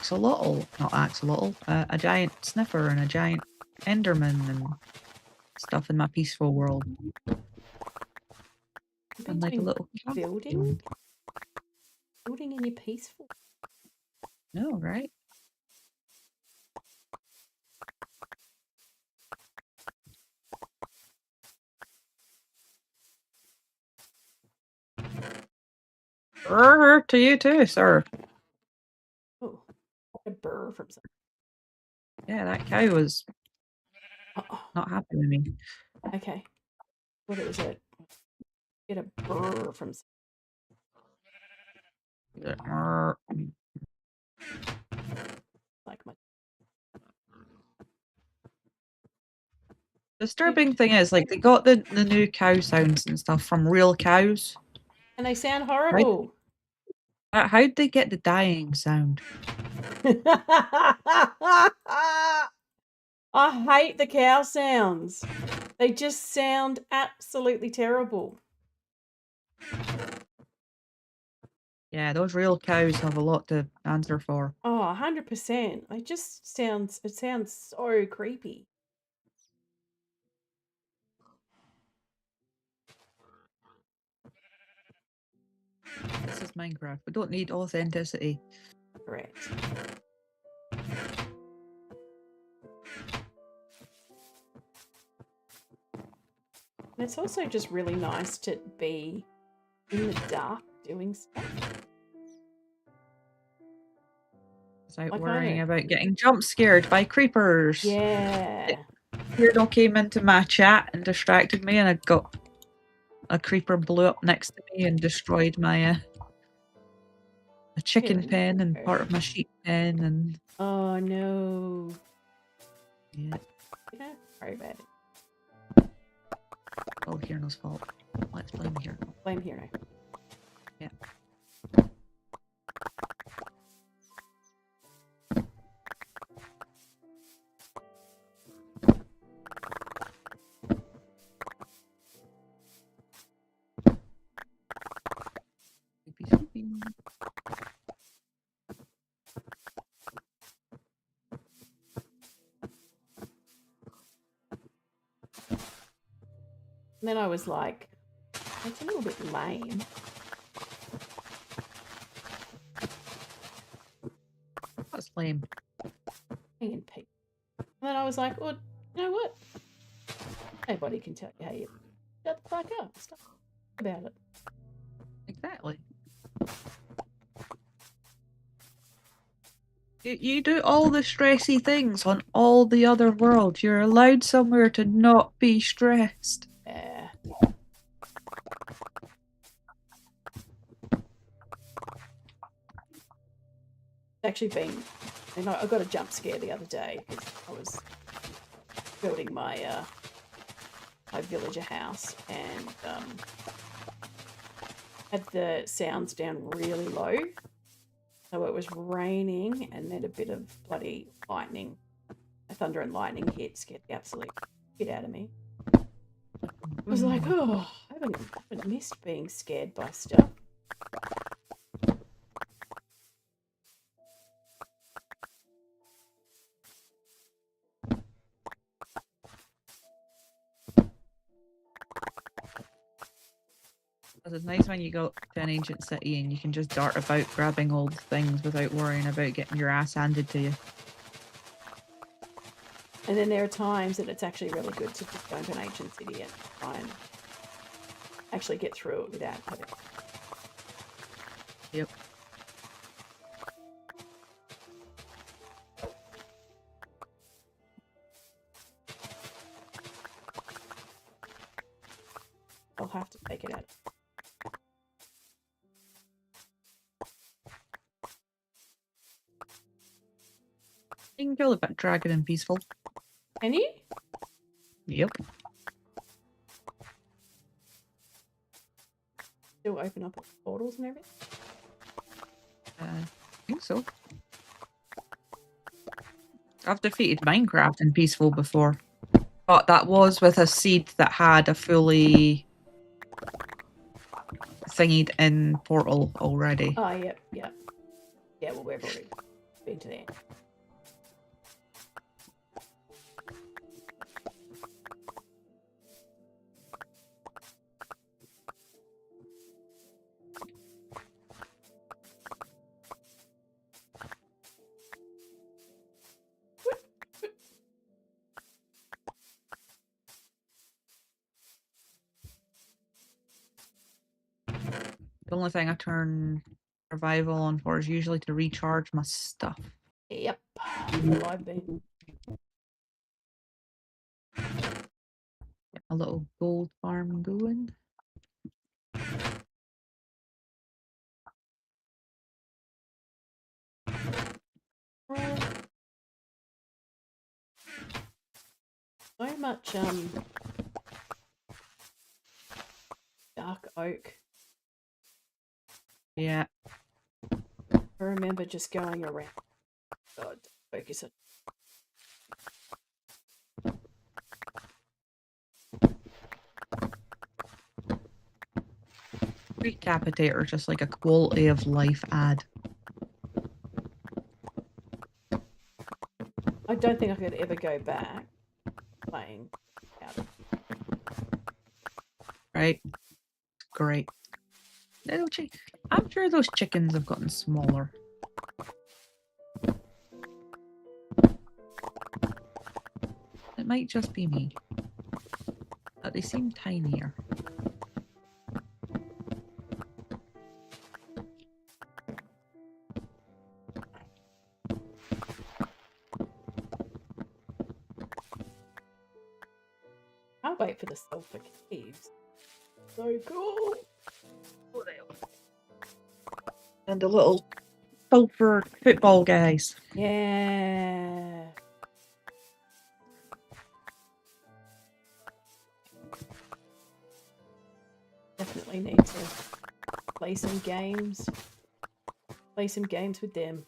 giant sniffer and a giant enderman and stuff in my peaceful world. And like a little building in your peaceful. No, right? To you too, sir. Oh, a burr from something. Yeah, that cow was not happy with me. Okay. What was it? Get a burr from like my disturbing thing is like they got the new cow sounds and stuff from real cows. And they sound horrible. How'd they get the dying sound? I hate the cow sounds. They just sound absolutely terrible. Yeah, those real cows have a lot to answer for. Oh, 100%. It sounds so creepy. This is Minecraft. We don't need authenticity. Correct. It's also just really nice to be in the dark doing stuff. Without Like, I worrying know. about getting jump scared by creepers. Yeah. Weirdo came into my chat and distracted me, and I got a creeper blew up next to me and destroyed my a chicken Really? pen and Okay. part of my sheep pen, and Oh no. yeah, You don't worry about it. all Hierno's fault. Let's blame Hierno. Blame Hero. Yeah. Sleepy, sleepy. And then I was like, that's a little bit lame. That's lame. Hanging people. And then I was like, well, you know what? Nobody can tell you how you shut the fuck up. Stop about it. Exactly. You do all the stressy things on all the other worlds. You're allowed somewhere to not be stressed. Yeah. Actually been, you know, I got a jump scare the other day because I was building my my villager house and had the sounds down really low. So it was raining and then a bit of bloody lightning, thunder and lightning hit, scared the absolute shit out of me. I was like, oh, I haven't missed being scared by stuff. It's nice when you go to an ancient city and you can just dart about grabbing old things without worrying about getting your ass handed to you. And then there are times that it's actually really good to just go into an ancient city and try and actually get through it without having. Yep. I'll have to take it out. You can kill a bit dragon in peaceful. Can you? Yep. Still open up portals and everything? I think so. I've defeated Minecraft in peaceful before. But that was with a seed that had a fully thingied in portal already. Oh, yep, yep. Yeah, well, we've already been to there. The only thing I turn survival on for is usually to recharge my stuff. Yep. Well, I've been. Get a little gold farm going. So much dark oak. Yeah. I remember just going around. God, focus it. Recapitator, just like a quality of life ad. I don't think I could ever go back playing out of. Right? Great. Little I'm sure those chickens have gotten smaller. It might just be me. but they seem tinier. Can't wait for the sulfur caves. So cool. And the little sulfur football guys. Yeah. Definitely need to play some games. Play some games with them.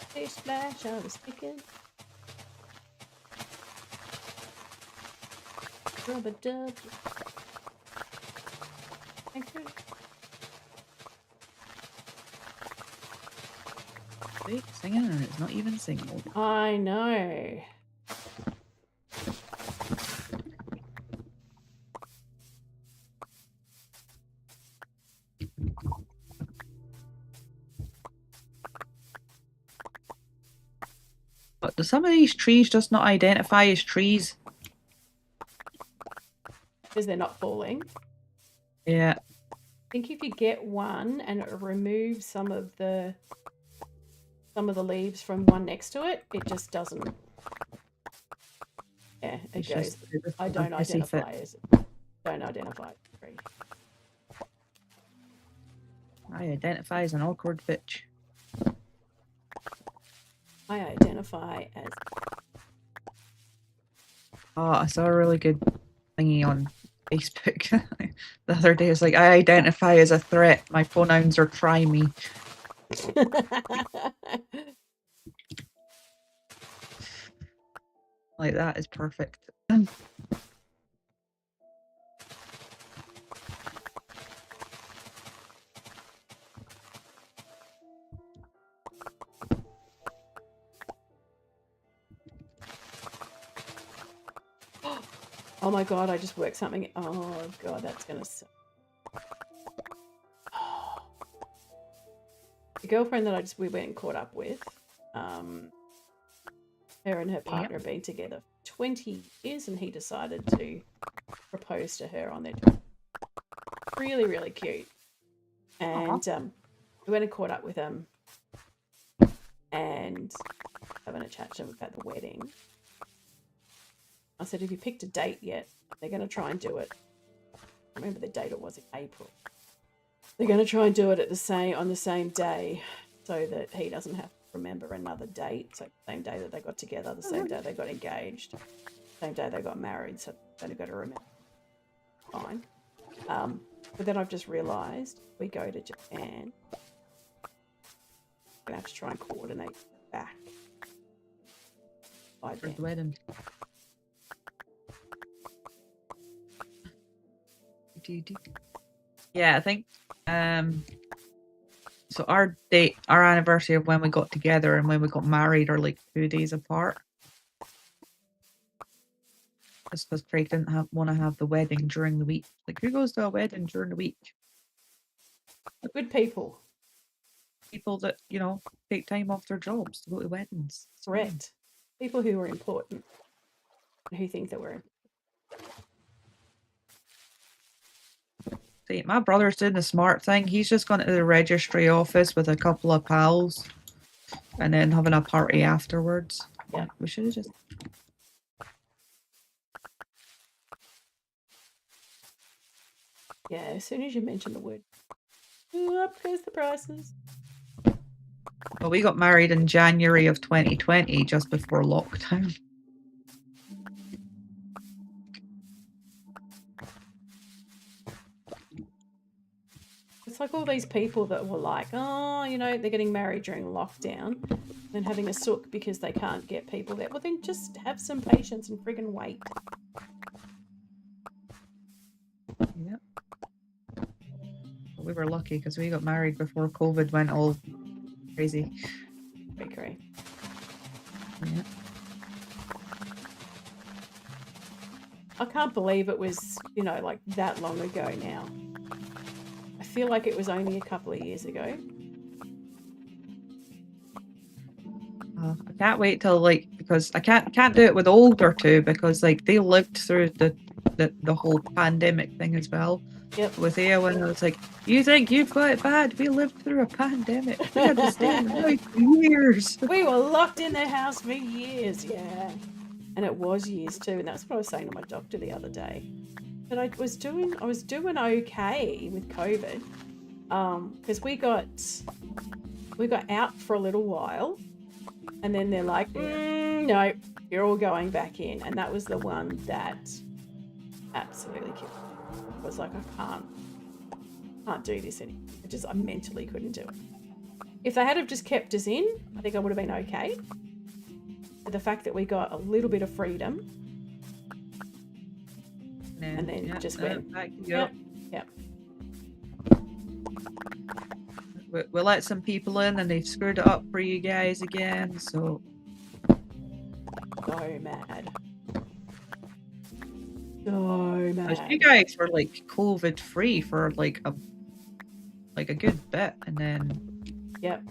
Fish splash, I was thinking. Rubber dub. Thank you. Wait, singing and it's not even singing. I know. But do some of these trees just not identify as trees? Because they're not falling. Yeah. I think if you get one and it removes some of the leaves from one next to it, it just doesn't. Yeah, it It's goes. just I don't a pissy identify fit. as don't identify as a tree. I identify as an awkward bitch. I identify as Oh, I saw a really good thingy on Facebook the other day. It's like, I identify as a threat. My pronouns are try me. Like, that is perfect. Oh my god, I just worked something. Oh god, that's gonna suck. The girlfriend that we went and caught up with, her and her partner have been together for 20 years, and he decided to propose to her on their really, really cute. And we went and caught up with him and having a chat to him about the wedding. I said, have you picked a date yet? They're going to try and do it. I remember the date, it was in April. They're going to try and do it on the same day so that he doesn't have to remember another date. So the same day that they got together, the same day they got engaged, same day they got married. So they've only got to remember. Fine. But then I've just realised we go to Japan. We're going to have to try and coordinate back. By For then. the wedding. Yeah, I think so our anniversary of when we got together and when we got married are like 2 days apart. Just because Craig didn't want to have the wedding during the week. Like, who goes to a wedding during the week? Good people. People that, you know, take time off their jobs to go to weddings. It's fine. Correct. People who are important. Who think that we're important. See, my brother's doing the smart thing. He's just gone to the registry office with a couple of pals and then having a party afterwards. Yeah. We should have just... Yeah, as soon as you mention the word, up goes the prices. Well, we got married in January of 2020, just before lockdown. It's like all these people that were like, oh, you know, they're getting married during lockdown and having a sook because they can't get people there. Well, then just have some patience and friggin' wait. Yep. We were lucky because we got married before COVID went all crazy. Very great. Yeah. I can't believe it was, you know, like that long ago now. I feel like it was only a couple of years ago. I can't wait till like because I can't do it with older two because like they lived through the whole pandemic thing as well. Yep. With Eowyn, I was like, you think you've got it bad? We lived through a pandemic. We had to stay in the house for years. We were locked in the house for years, yeah. And it was years too, and that's what I was saying to my doctor the other day. But I was doing okay with COVID. Because we got out for a little while, and then they're like, no, you're all going back in. And that was the one that absolutely killed me. I was like, I can't do this anymore. I mentally couldn't do it. If they had have just kept us in, I think I would have been okay. But the fact that we got a little bit of freedom and then just went, yep. We let some people in and they've screwed it up for you guys again, so mad. So mad. You guys were like COVID free for like a good bit, and then yep.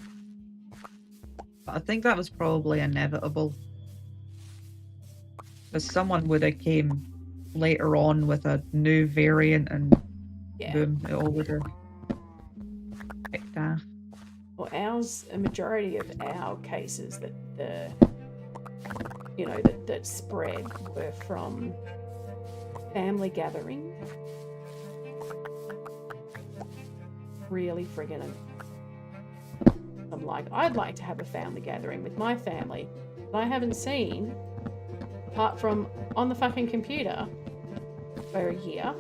But I think that was probably inevitable because someone would have came later on with a new variant and boom, it all would have kicked off. Well, a majority of our cases that spread were from family gathering. Really friggin' I'm like, I'd like to have a family gathering with my family that I haven't seen apart from on the fucking computer for a year.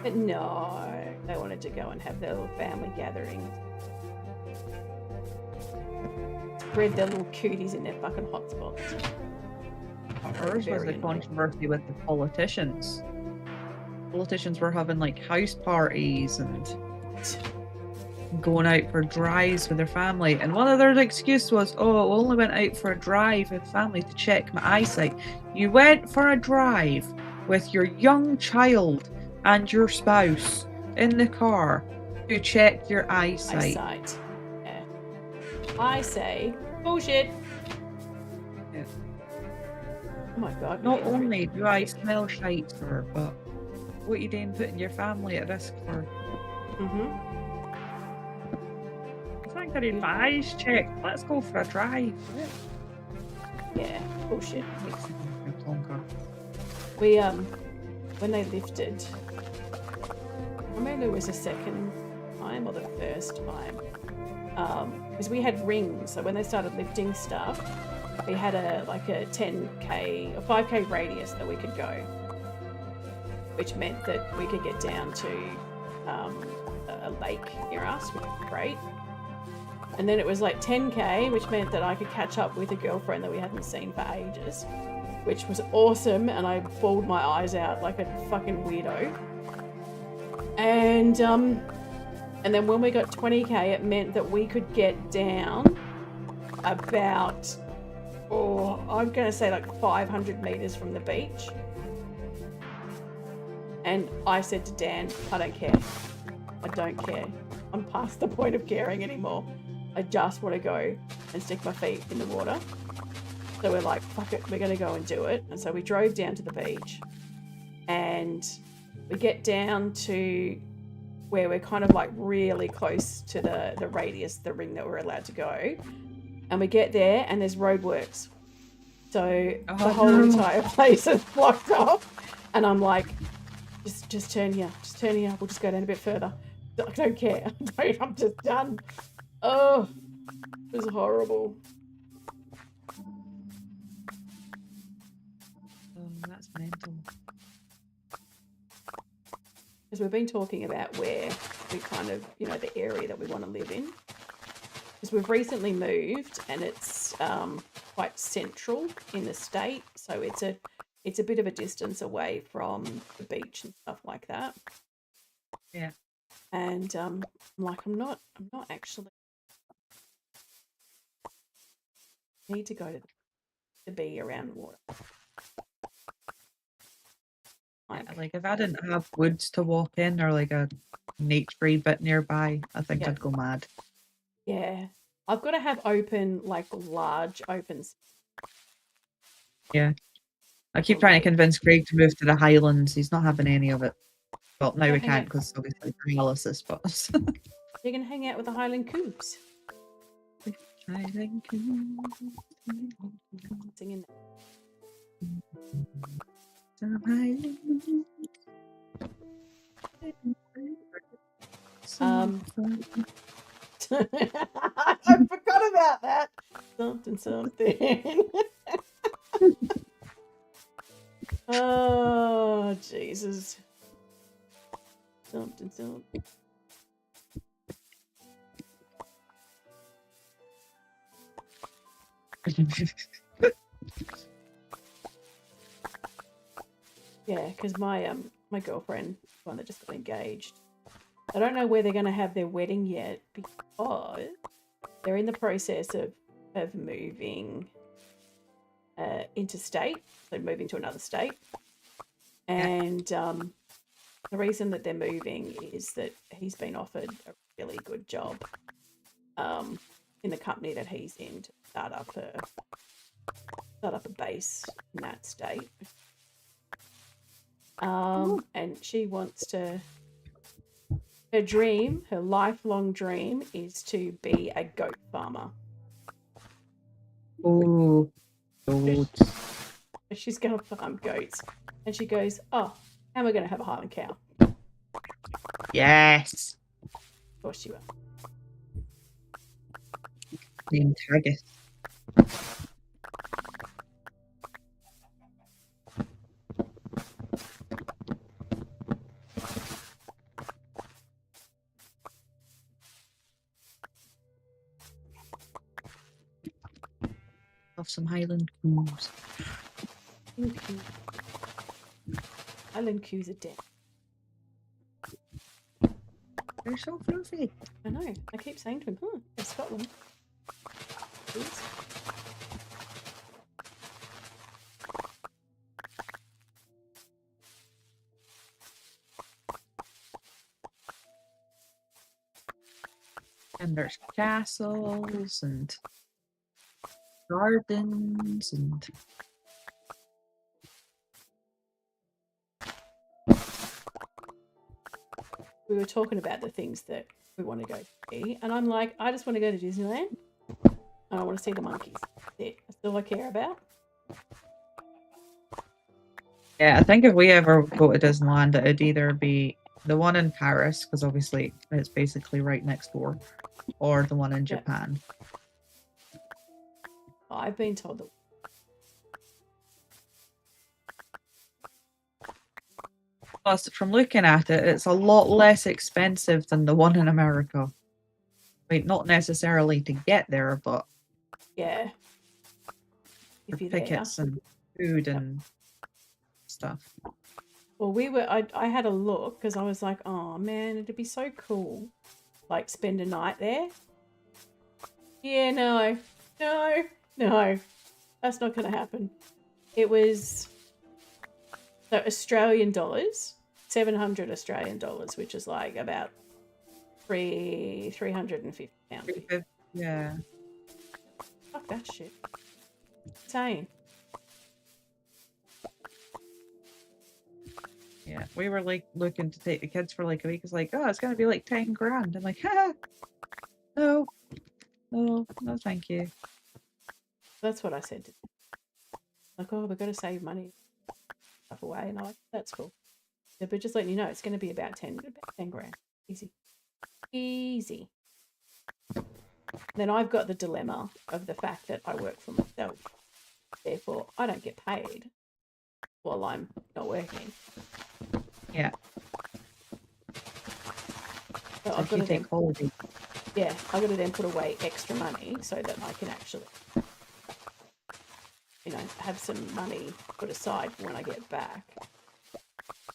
But no, they wanted to go and have their little family gathering. Spread their little cooties in their fucking hotspots. Ours was the controversy with the politicians. Politicians were having like house parties and going out for drives with their family, and one of their excuses was, oh, I only went out for a drive with family to check my eyesight. You went for a drive with your young child and your spouse in the car to check your eyesight. Yeah. I say bullshit. Yeah. Oh my god. Not only do I smell shite, sir, but what are you doing putting your family at risk for? I got your eyes checked. Let's go for a drive. Yeah, bullshit. We when they lifted, I remember it was the second time or the first time, because we had rings. So when they started lifting stuff, we had a 10k or 5k radius that we could go, which meant that we could get down to a lake near us, which was great. And then it was like 10k, which meant that I could catch up with a girlfriend that we hadn't seen for ages, which was awesome. And I bawled my eyes out like a fucking weirdo. And then when we got 20k, it meant that we could get down about, I'm going to say like 500 meters from the beach. And I said to Dan, I don't care. I don't care. I'm past the point of caring anymore. I just want to go and stick my feet in the water. So we're like, fuck it, we're going to go and do it. And so we drove down to the beach, and we get down to where we're kind of like really close to the radius, the ring that we're allowed to go. And we get there and there's roadworks. So the whole entire place is blocked off. And I'm like, just turn here. Just turn here. We'll just go down a bit further. I don't care. I'm just done. Oh, it was horrible. Oh, that's mental. Because we've been talking about where we kind of, the area that we want to live in. Because we've recently moved, and it's quite central in the state, so it's a bit of a distance away from the beach and stuff like that. Yeah. And I'm like, I'm not actually Need to go to be around water. Like if I didn't have woods to walk in or like a nature bit nearby, I think I'd go mad. Yeah. I've got to have open, like large opens. Yeah. I keep trying to convince Craig to move to the Highlands. He's not having any of it. Well, now we can't because obviously paralysis, but you're gonna hang out with the Highland Coops. Highland Singing. I forgot about that. Something. Oh, Jesus. Something. Yeah, because my girlfriend, the one that just got engaged, I don't know where they're going to have their wedding yet because they're in the process of moving interstate, so moving to another state. And the reason that they're moving is that he's been offered a really good job in the company that he's in to start up a base in that state. And she wants to, her lifelong dream is to be a goat farmer. Oh, goats. She's going to farm goats. And she goes, oh, and we're going to have a Highland cow. Yes. Of course she will. Named Haggis. Of some Highland coos. Highland coos are dead. They're so fluffy. I know. I keep saying to him, there's Scotland. Please. And there's castles and gardens and we were talking about the things that we want to go see, and I'm like, I just want to go to Disneyland and I want to see the monkeys. That's it. That's all I care about. yeah, I think if we ever go to Disneyland, it'd either be the one in Paris, because obviously it's basically right next door, or the one in Japan. I've been told that. Plus, from looking at it, it's a lot less expensive than the one in America. Wait, not necessarily to get there, but yeah, if you're tickets there. and food and stuff. Well, I had a look because I was like, oh man, it'd be so cool, like spend a night there. Yeah, no, that's not going to happen. It was so Australian dollars, 700 Australian dollars, which is like about £350. Yeah. Fuck that shit. Insane. Yeah, we were like looking to take the kids for like a week. It's like, oh, it's gonna be like 10 grand. I'm like, ha, no, thank you. That's what I said to them. Like, oh, we've got to save money stuff away, and I'm like, that's cool. Yeah, but just letting you know, it's going to be about 10 grand. Easy. Then I've got the dilemma of the fact that I work for myself. Therefore, I don't get paid while I'm not working. Yeah. So I've got to take holiday. Yeah, I've got to then put away extra money so that I can actually, have some money put aside for when I get back.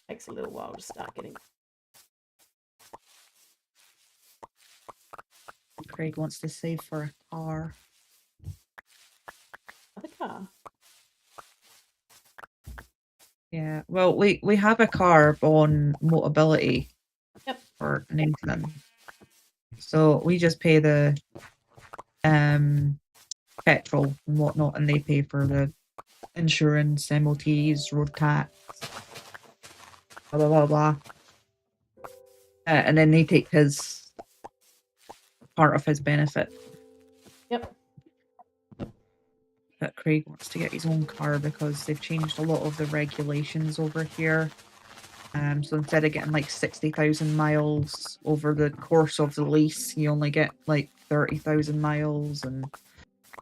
Takes a little while to start getting. Craig wants to save for a car. Yeah. Well, we have a car on Motability. Yep. For Nathan. So we just pay the petrol and whatnot, and they pay for the insurance, MOTs, road tax, blah blah blah blah. And then they take his part of his benefit. Yep. But Craig wants to get his own car because they've changed a lot of the regulations over here. So instead of getting like 60,000 miles over the course of the lease, you only get like 30,000 miles and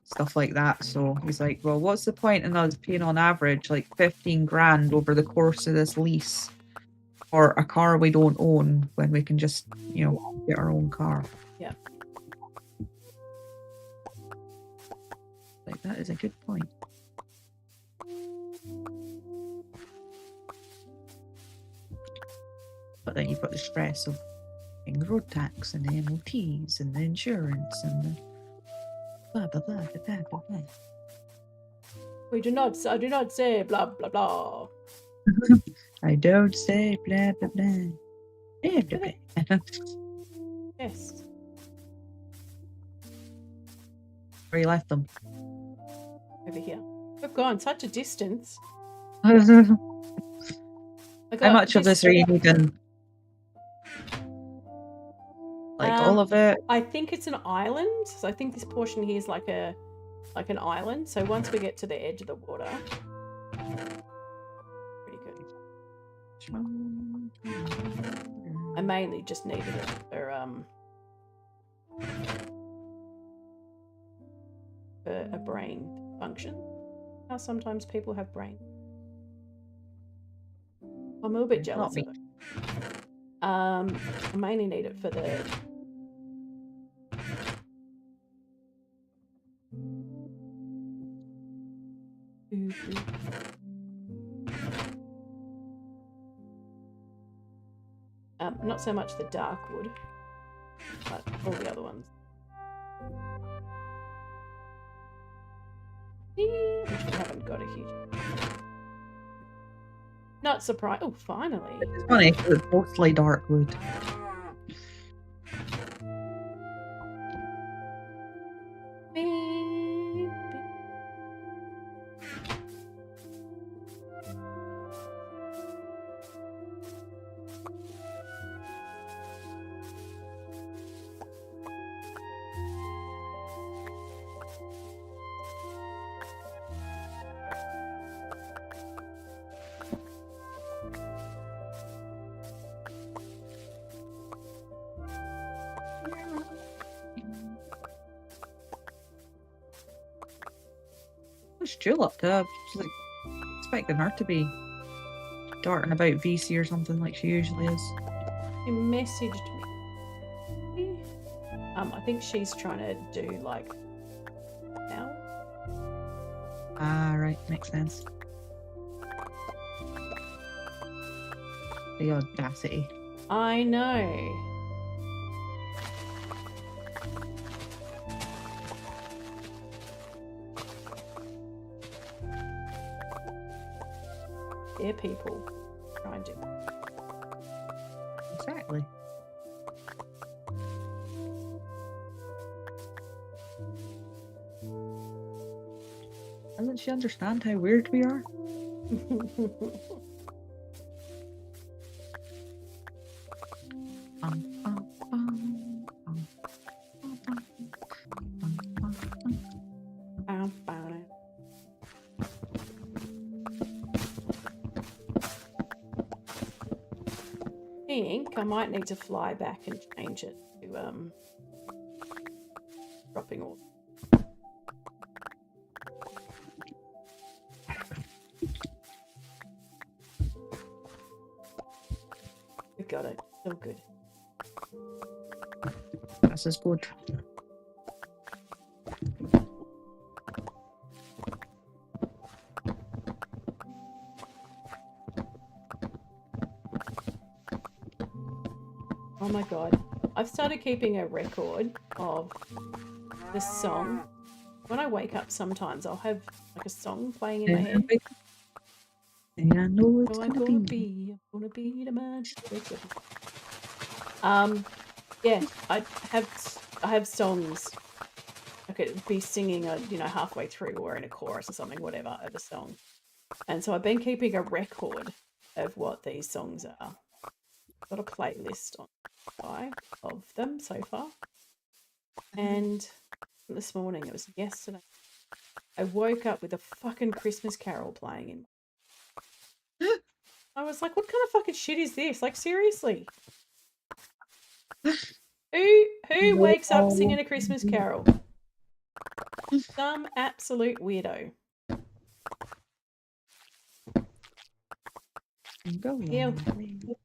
stuff like that. So he's like, well, what's the point in us paying on average like 15 grand over the course of this lease for a car we don't own when we can just, you know, get our own car? Yeah. Like, that is a good point. But then you've got the stress of paying the road tax and the MOTs and the insurance and the blah blah blah blah blah blah. I do not say blah blah blah. I don't say blah blah blah. Blah blah blah. Yes. Where you left them? Over here. We've gone such a distance. How I got much of this are you needing? Like all of it? I think it's an island. So I think this portion here is like an island. So once we get to the edge of the water, pretty good. I mainly just needed it for a brain function. How sometimes people have brain. I'm a little bit jealous of it. I mainly need it for the not so much the dark wood, but all the other ones. Which we haven't got a huge. Not surprised. Oh, finally. It's funny because it's mostly dark wood. What's Jill up to? She's like expecting her to be darting about VC or something like she usually is. She messaged me. I think she's trying to do like now. Ah, right, makes sense. The audacity. I know. They're people trying to. Exactly. Doesn't she understand how weird we are? I might need to fly back and change it to dropping off. We got it. Still good. This is good. Oh my god. I've started keeping a record of the song. When I wake up sometimes I'll have like a song playing in my head. Yeah, I know it's So I'm gonna gonna be. be the man. Yeah, I have songs. I could be singing, halfway through or in a chorus or something, whatever, of a song. And so I've been keeping a record of what these songs are. I've got a playlist on Spotify of them so far. And this morning, it was yesterday, I woke up with a fucking Christmas carol playing in. I was like, what kind of fucking shit is this? Like, seriously. Who wakes up singing a Christmas carol? Some absolute weirdo. Go Yeah. on.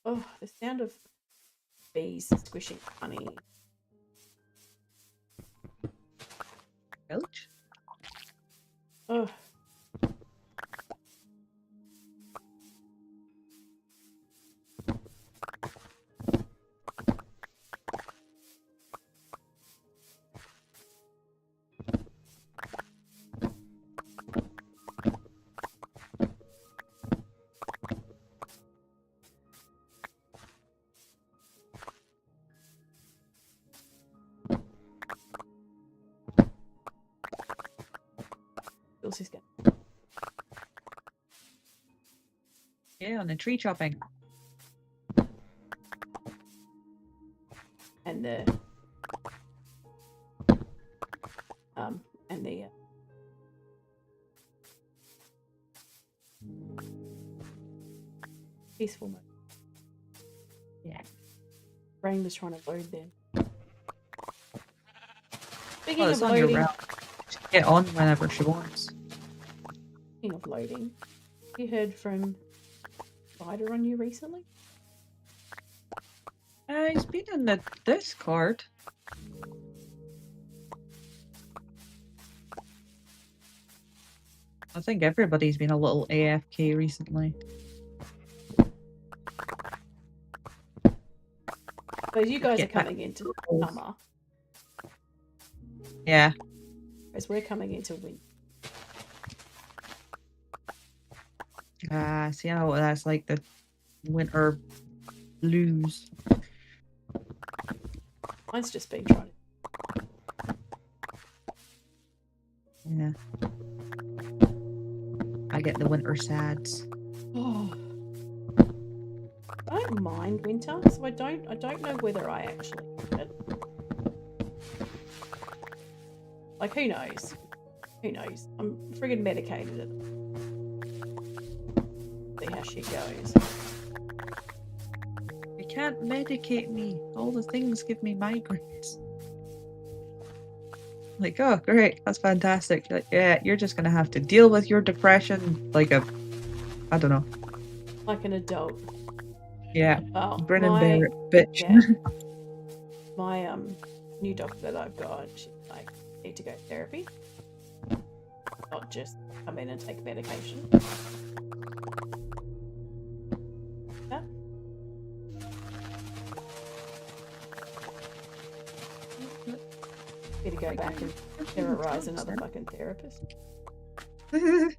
Oh, the sound of bees squishing honey. Ouch. Oh. Elsie's going. Yeah, on the tree chopping. And the peaceful mode. Yeah. Brain was trying to load then. Speaking Well, of it's on your loading, route. Just get on whenever she wants. speaking of loading, you heard from Spider on you recently? He's been in the Discord. I think everybody's been a little AFK recently. So you guys are Get back. coming into summer, Yeah. as we're coming into winter. See, I know what that's like, the winter blues. Mine's just been trying to. Yeah. I get the winter sads. Oh. I don't mind winter, so I don't know whether I actually like it. Like, who knows? Who knows? I'm friggin' medicated at the see how she goes. You can't medicate me. All the things give me migraines. Like, oh, great. That's fantastic. Like, yeah, you're just going to have to deal with your depression like a, I don't know. Like an adult. Yeah. Oh, Grin and my, bear it, bitch. yeah. My new doctor that I've got, she's like, need to go to therapy. Not just come in and take medication. Yeah. Need to go back and terrorize another fucking therapist. They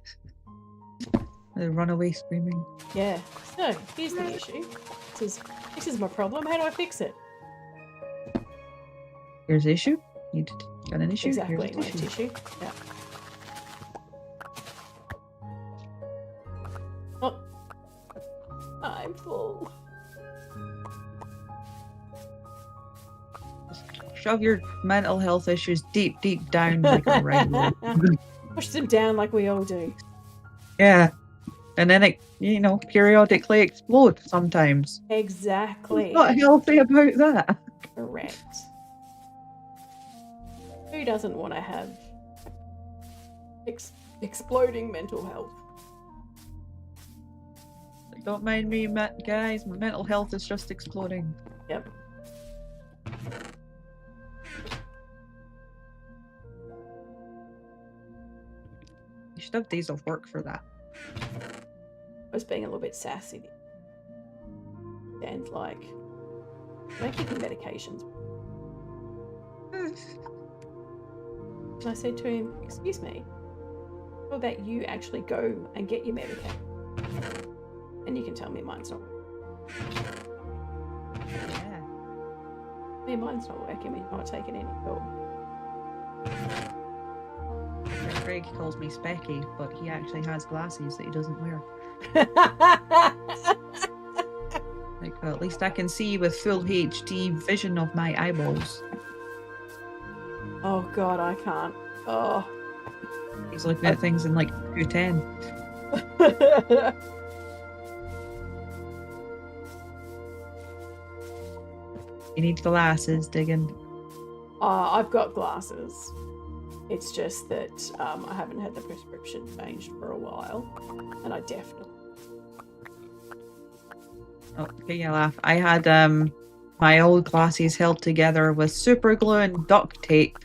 run away screaming. Yeah. So here's the issue. This is my problem. How do I fix it? Here's the issue. You got an issue? Exactly. Here's My the issue. tissue. Yeah. Oh. I'm full. Shove your mental health issues deep, deep down like a regular. Push them down like we all do. Yeah. And then it, periodically explodes sometimes. Exactly. What's not healthy about that? Correct. Who doesn't want to have exploding mental health? Don't mind me, guys. My mental health is just exploding. Yep. You should have days off work for that. I was being a little bit sassy. And like, I'm taking medications. And I said to him, excuse me, How about you actually go and get your Medicaid? And you can tell me mine's not. Yeah. Hey, mine's not working. We're not taking any call. Craig calls me Specky, but he actually has glasses that he doesn't wear. Like, well, at least I can see with full HD vision of my eyeballs. Oh God, I can't. Oh. He's looking at things in like 210. You need glasses, digging. I've got glasses. It's just that I haven't had the prescription changed for a while, and I definitely. Oh, okay, you laugh. I had my old glasses held together with super glue and duct tape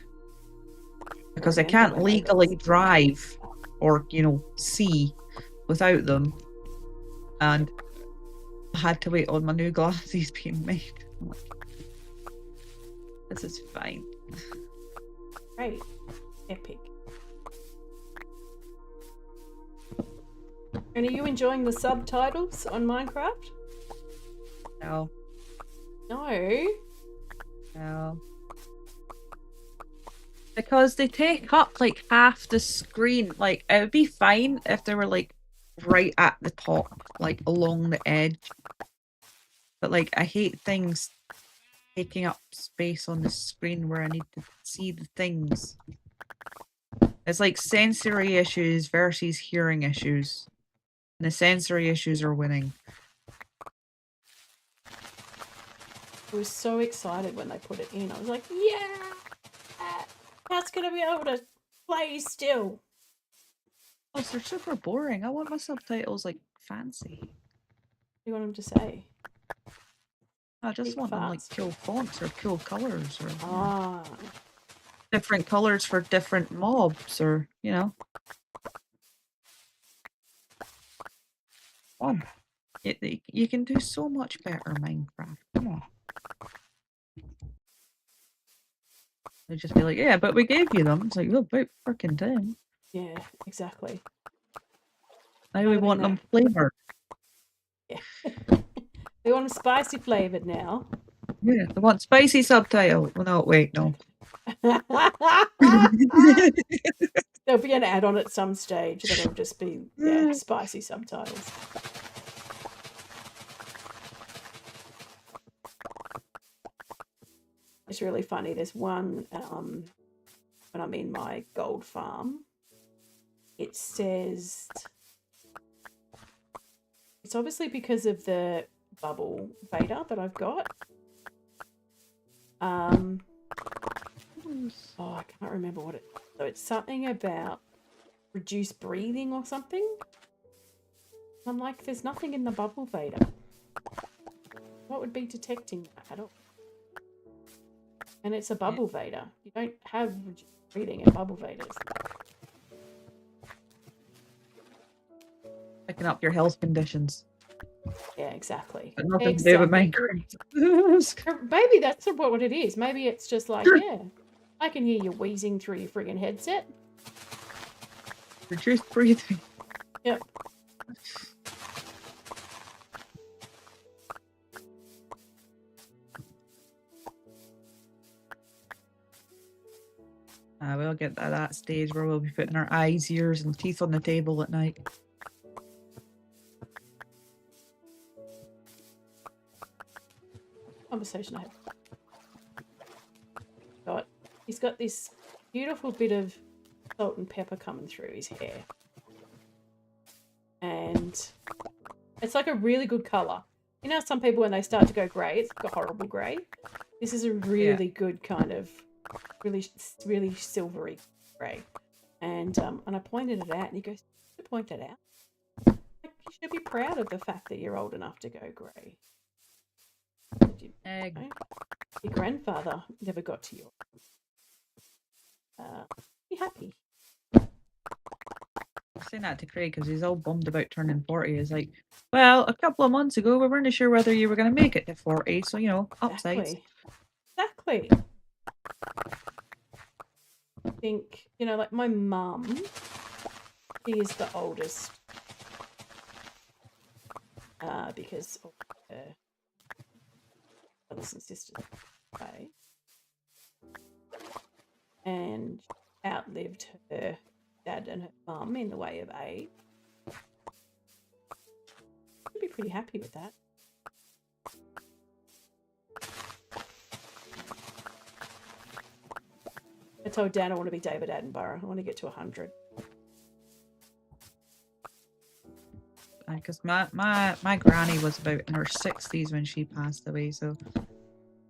because I can't legally drive or, you know, see without them, and I had to wait on my new glasses being made. I'm like, this is fine. Great. Epic. And are you enjoying the subtitles on Minecraft? No. No. No. Because they take up like half the screen. Like, it would be fine if they were like right at the top, like along the edge. But like, I hate things taking up space on the screen where I need to see the things. It's like sensory issues versus hearing issues. And the sensory issues are winning. I was so excited when they put it in. I was like, yeah! That's going to be able to play still. Oh, they're super boring. I want my subtitles like fancy. What do you want them to say? I just Speak want them like fast. cool fonts or cool colors or Ah. different colors for different mobs or, you know. Come on. You can do so much better, Minecraft. Come on. They just be like, yeah, but we gave you them. It's like, oh, about freaking time. Yeah, exactly. Now we want them flavored. Yeah. They want them spicy flavored now. Yeah, they want spicy subtitle. Well, no, wait, no. There'll be an add-on at some stage that'll just be spicy subtitles. It's really funny. There's one when I'm in my gold farm. It says it's obviously because of the bubble beta that I've got. Oh, I can't remember what it. So it's something about reduced breathing or something. I'm like, there's nothing in the bubble beta. What would be detecting that? I don't. And it's a bubble beta. You don't have reduced breathing in bubble betas. Picking up your health conditions. Yeah, exactly. But nothing to do with Minecraft. Maybe that's what it is. Maybe it's just like, yeah, I can hear you wheezing through your friggin' headset. Reduced breathing. Yep. We'll get to that stage where we'll be putting our eyes, ears, and teeth on the table at night. Conversation I had. He's got this beautiful bit of salt and pepper coming through his hair. And it's like a really good colour. You know, some people when they start to go grey, it's like a horrible grey. This is a really good kind of really silvery grey. And I pointed it out and he goes, "You point it out. Like, you should be proud of the fact that you're old enough to go grey. Your grandfather never got to you. Be happy." I'm saying that to Craig because he's all bummed about turning 40. He's like, well, a couple of months ago, we weren't sure whether you were going to make it to 40. So, you know, upsides. Exactly. I think, you know, like my mum She is the oldest. Because of her brothers and sisters away. And outlived her dad and her mum in the way of age. I'd be pretty happy with that. I told Dan I want to be David Attenborough. I want to get to 100. Because my granny was about in her 60s when she passed away, so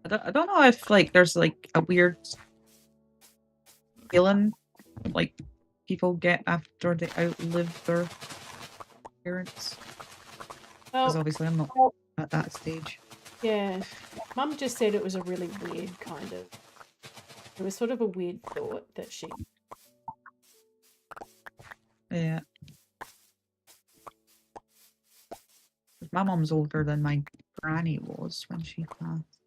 I don't know if like there's like a weird feeling like people get after they outlive their parents. Because Well, obviously I'm not at that stage. yeah. Mum just said it was a really weird kind of... It was sort of a weird thought that she... Yeah. My mum's older than my granny was when she passed.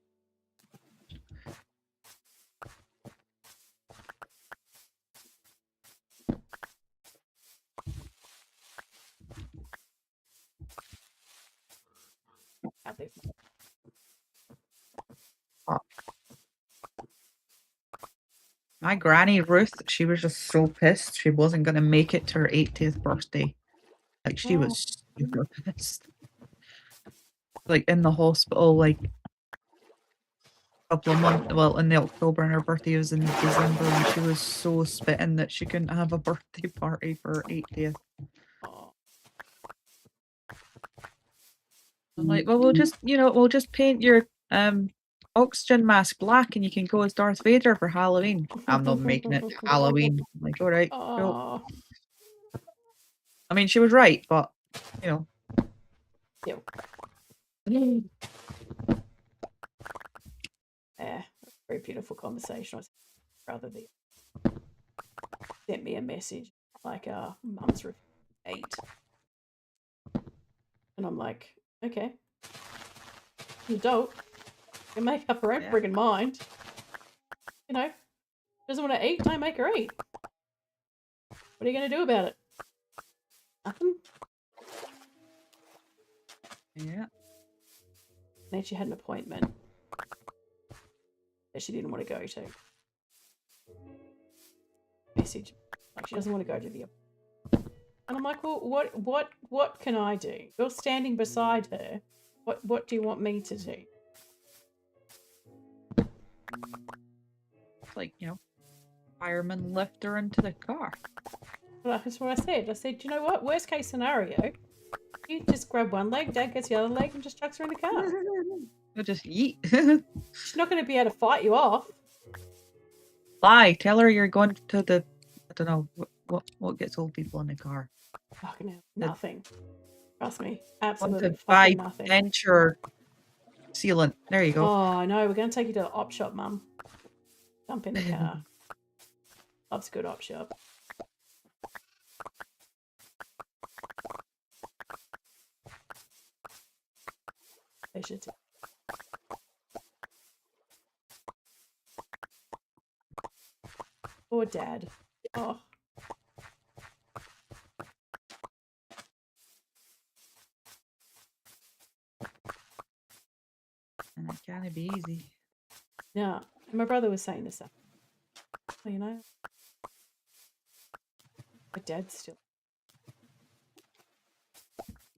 outlived. My granny Ruth, she was just so pissed she wasn't gonna make it to her 80th birthday. Like she was super pissed. Like in the hospital, like a couple of months, well, in the October, and her birthday was in December, and she was so spitting that she couldn't have a birthday party for her 80th. Oh. I'm like, well, we'll just paint your oxygen mask black, and you can go as Darth Vader for Halloween. I'm not making it Halloween. I'm like, all right, cool. I mean, she was right, but you know. Yeah. Yeah, very beautiful conversation. I was rather than sent me a message like, "Mum's 8," and I'm like, okay, an adult can make up her own friggin' mind. You know, doesn't want to eat, don't make her eat. What are you going to do about it? Nothing. Yeah. Then she had an appointment that she didn't want to go to. Message like she doesn't want to go to the appointment. And I'm like, well, what can I do? You're standing beside her. What do you want me to do? It's like, you know, fireman lift her into the car. Well, that's what I said. I said, you know what? Worst case scenario, you just grab one leg, Dad gets the other leg, and just chucks her in the car. You'll just eat. She's not going to be able to fight you off. Lie. Tell her you're going to the, I don't know, what gets old people in the car? Fucking hell. Nothing. Trust me. Absolutely fucking buy nothing. denture sealant. There you go. Oh, no. We're going to take you to the op shop, Mum. Jump in the car. Love's a good op shop. They should do. Or Dad. Oh. And it can't be easy. Yeah. My brother was saying the same. Well, you know, my dad's still.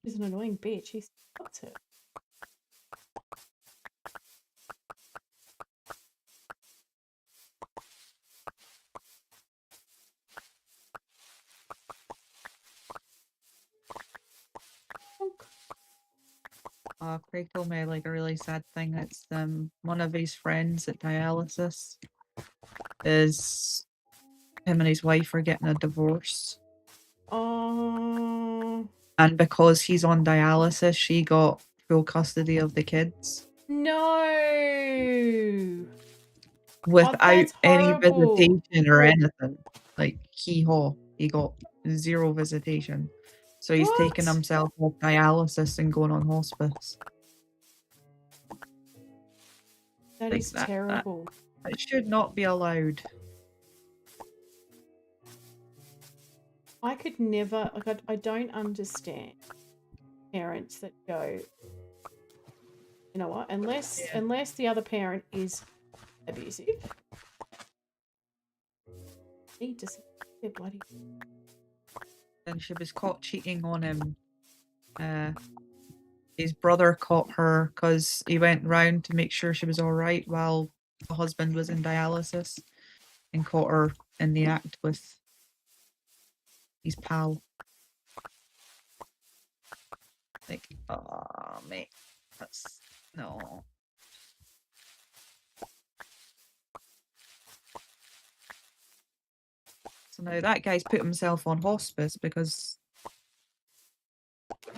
He's an annoying bitch. He stopped her. Craig told me like a really sad thing. It's one of his friends at dialysis is him and his wife are getting a divorce. Oh. And because he's on dialysis, she got full custody of the kids. No. Without any visitation or anything. Like he got 0 visitation. So he's taking himself off dialysis and going on hospice. That is terrible. It should not be allowed. I could never, like, I don't understand parents that go, you know what, unless the other parent is abusive. Need to see their bloody. And she was caught cheating on him. His brother caught her because he went round to make sure she was all right while the husband was in dialysis, and caught her in the act with his pal. Like, oh mate, that's no. So now that guy's put himself on hospice because,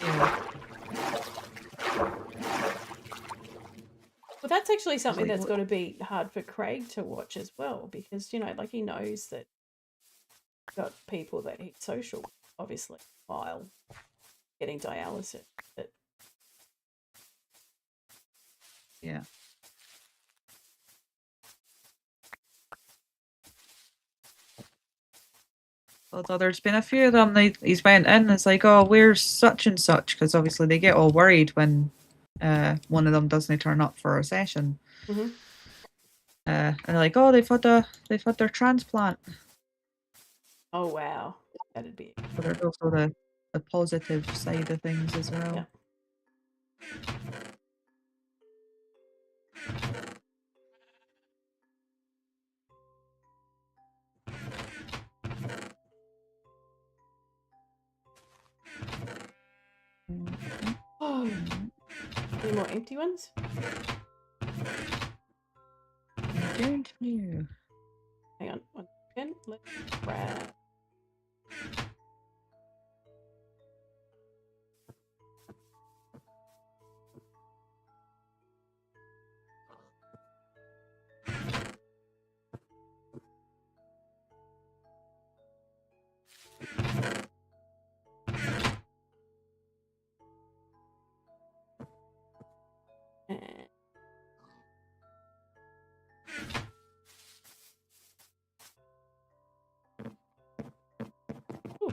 you know, Well, that's actually something like, that's what- got to be hard for Craig to watch as well, because, you know, like, he knows that he's got people that he's social with, obviously, while getting dialysis. But yeah. Although there's been a few of them, he's went in and it's like, oh, where's such and such? Because obviously they get all worried when one of them doesn't turn up for a session. Mhm. And they're like, oh, they've had their transplant. Oh wow, that'd be. But there's also the positive side of things as well. Yeah. Oh, any more empty ones? I don't know. Hang on, 1 second. Let's grab. And ooh.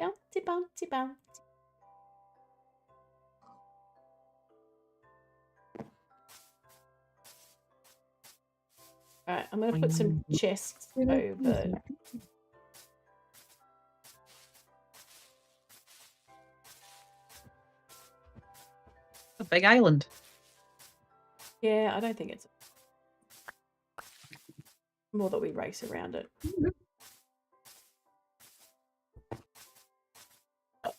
Bouncy, bouncy, bouncy. All right, I'm going to put some chests over. A big island. Yeah, I don't think it's more that we race around it.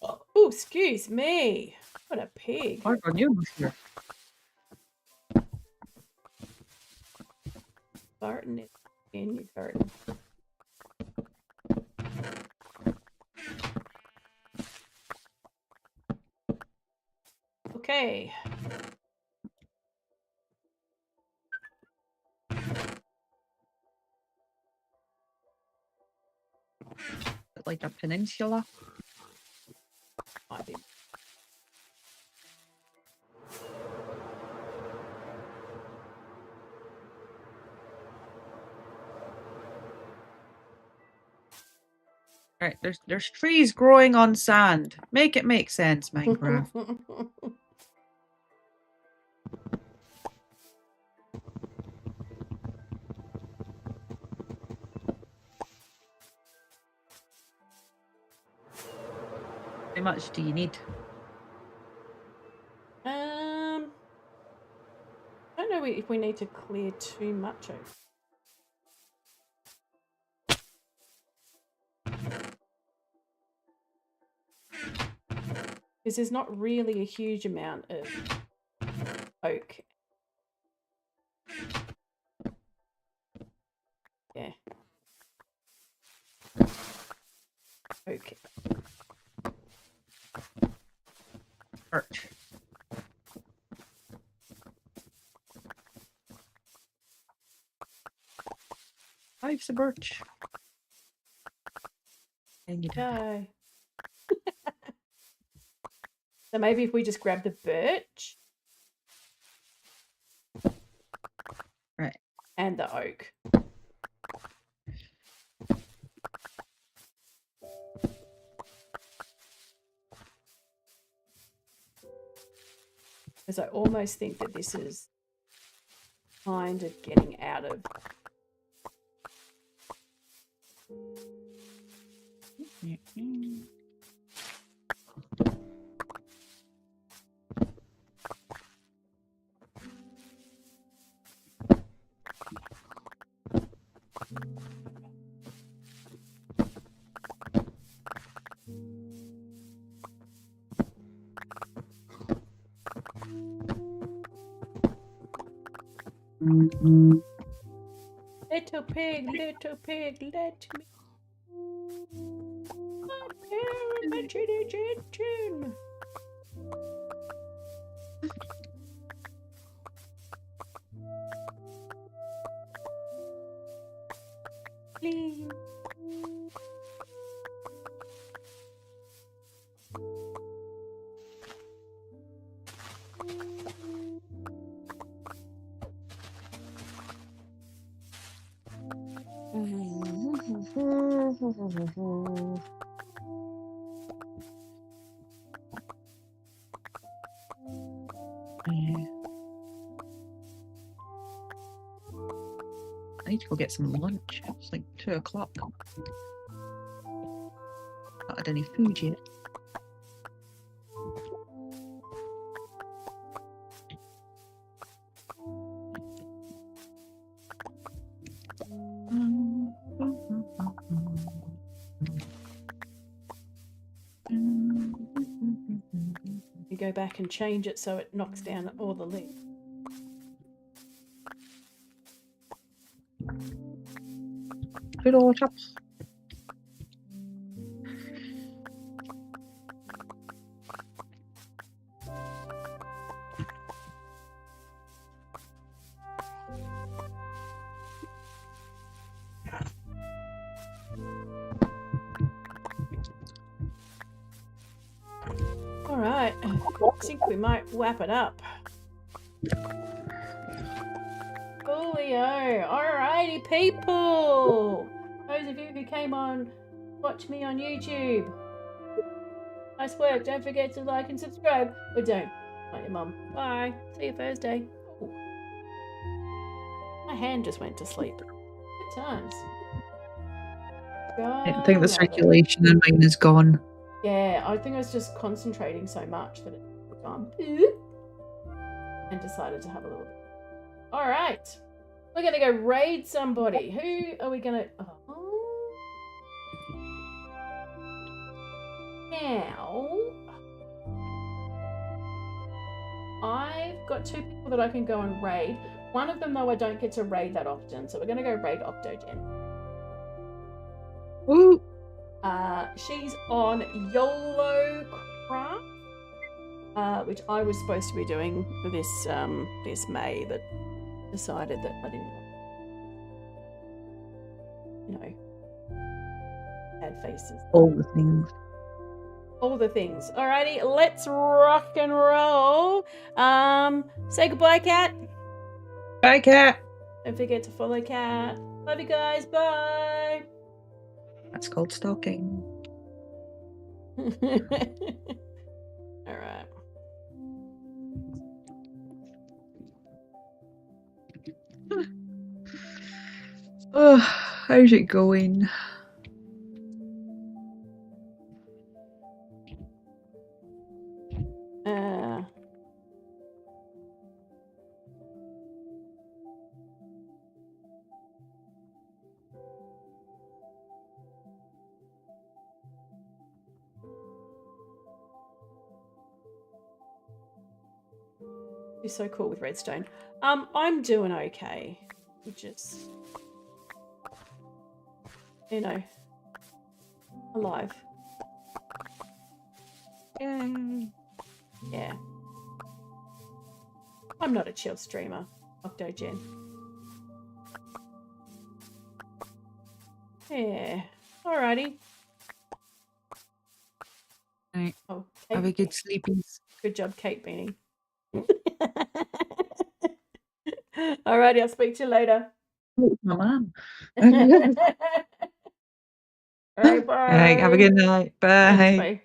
Oh, excuse me. What a pig. Hard on you, here. Farting it in your garden. Okay. Like a peninsula. Might be. Right, there's trees growing on sand. Make it make sense, Minecraft. How much do you need? I don't know if we need to clear too much over. Because there's not really a huge amount of oak. Yeah. Oak. Birch. Life's a birch. And you die. No. So maybe if we just grab the birch. Right. And the oak. Because I almost think that this is kind of getting out of. Little pig, let me. My parent, my chinny chin chin. Please. I need to go get some lunch. It's like 2 o'clock. Not had any food yet. You go back and change it so it knocks down all the leaves. Good old chops. All right, I think we might wrap it up. Coolio. Alrighty, people. Those of you who came on, watch me on YouTube. Nice work. Don't forget to like and subscribe. Or don't. Not your mum. Bye. See you Thursday. Ooh. My hand just went to sleep. Good times. I think the circulation in mine is gone. Yeah, I think I was just concentrating so much that it's gone. And decided to have a little bit. All right. We're going to go raid somebody. Who are we going to... Oh. Now, I've got 2 people that I can go and raid. One of them, though, I don't get to raid that often. So we're going to go raid Octogen. Ooh. She's on YOLO Craft, which I was supposed to be doing for this May, but decided that I didn't want, add faces. All the things. All the things. Alrighty, let's rock and roll. Say goodbye, Kat. Bye, Cat. Don't forget to follow Kat. Love you guys. Bye. That's called stalking. All right. Oh, how's it going? You're so cool with redstone. I'm doing okay. Just, alive. Yay. Yeah. I'm not a chill streamer, Octogen. Yeah. Alrighty. Right. Oh, Have a Kate. good sleepies. Good job, Kate Beanie. Alrighty, I'll speak to you later. My man. Alright, bye. Alright, have a good night. Bye. Thanks, bye.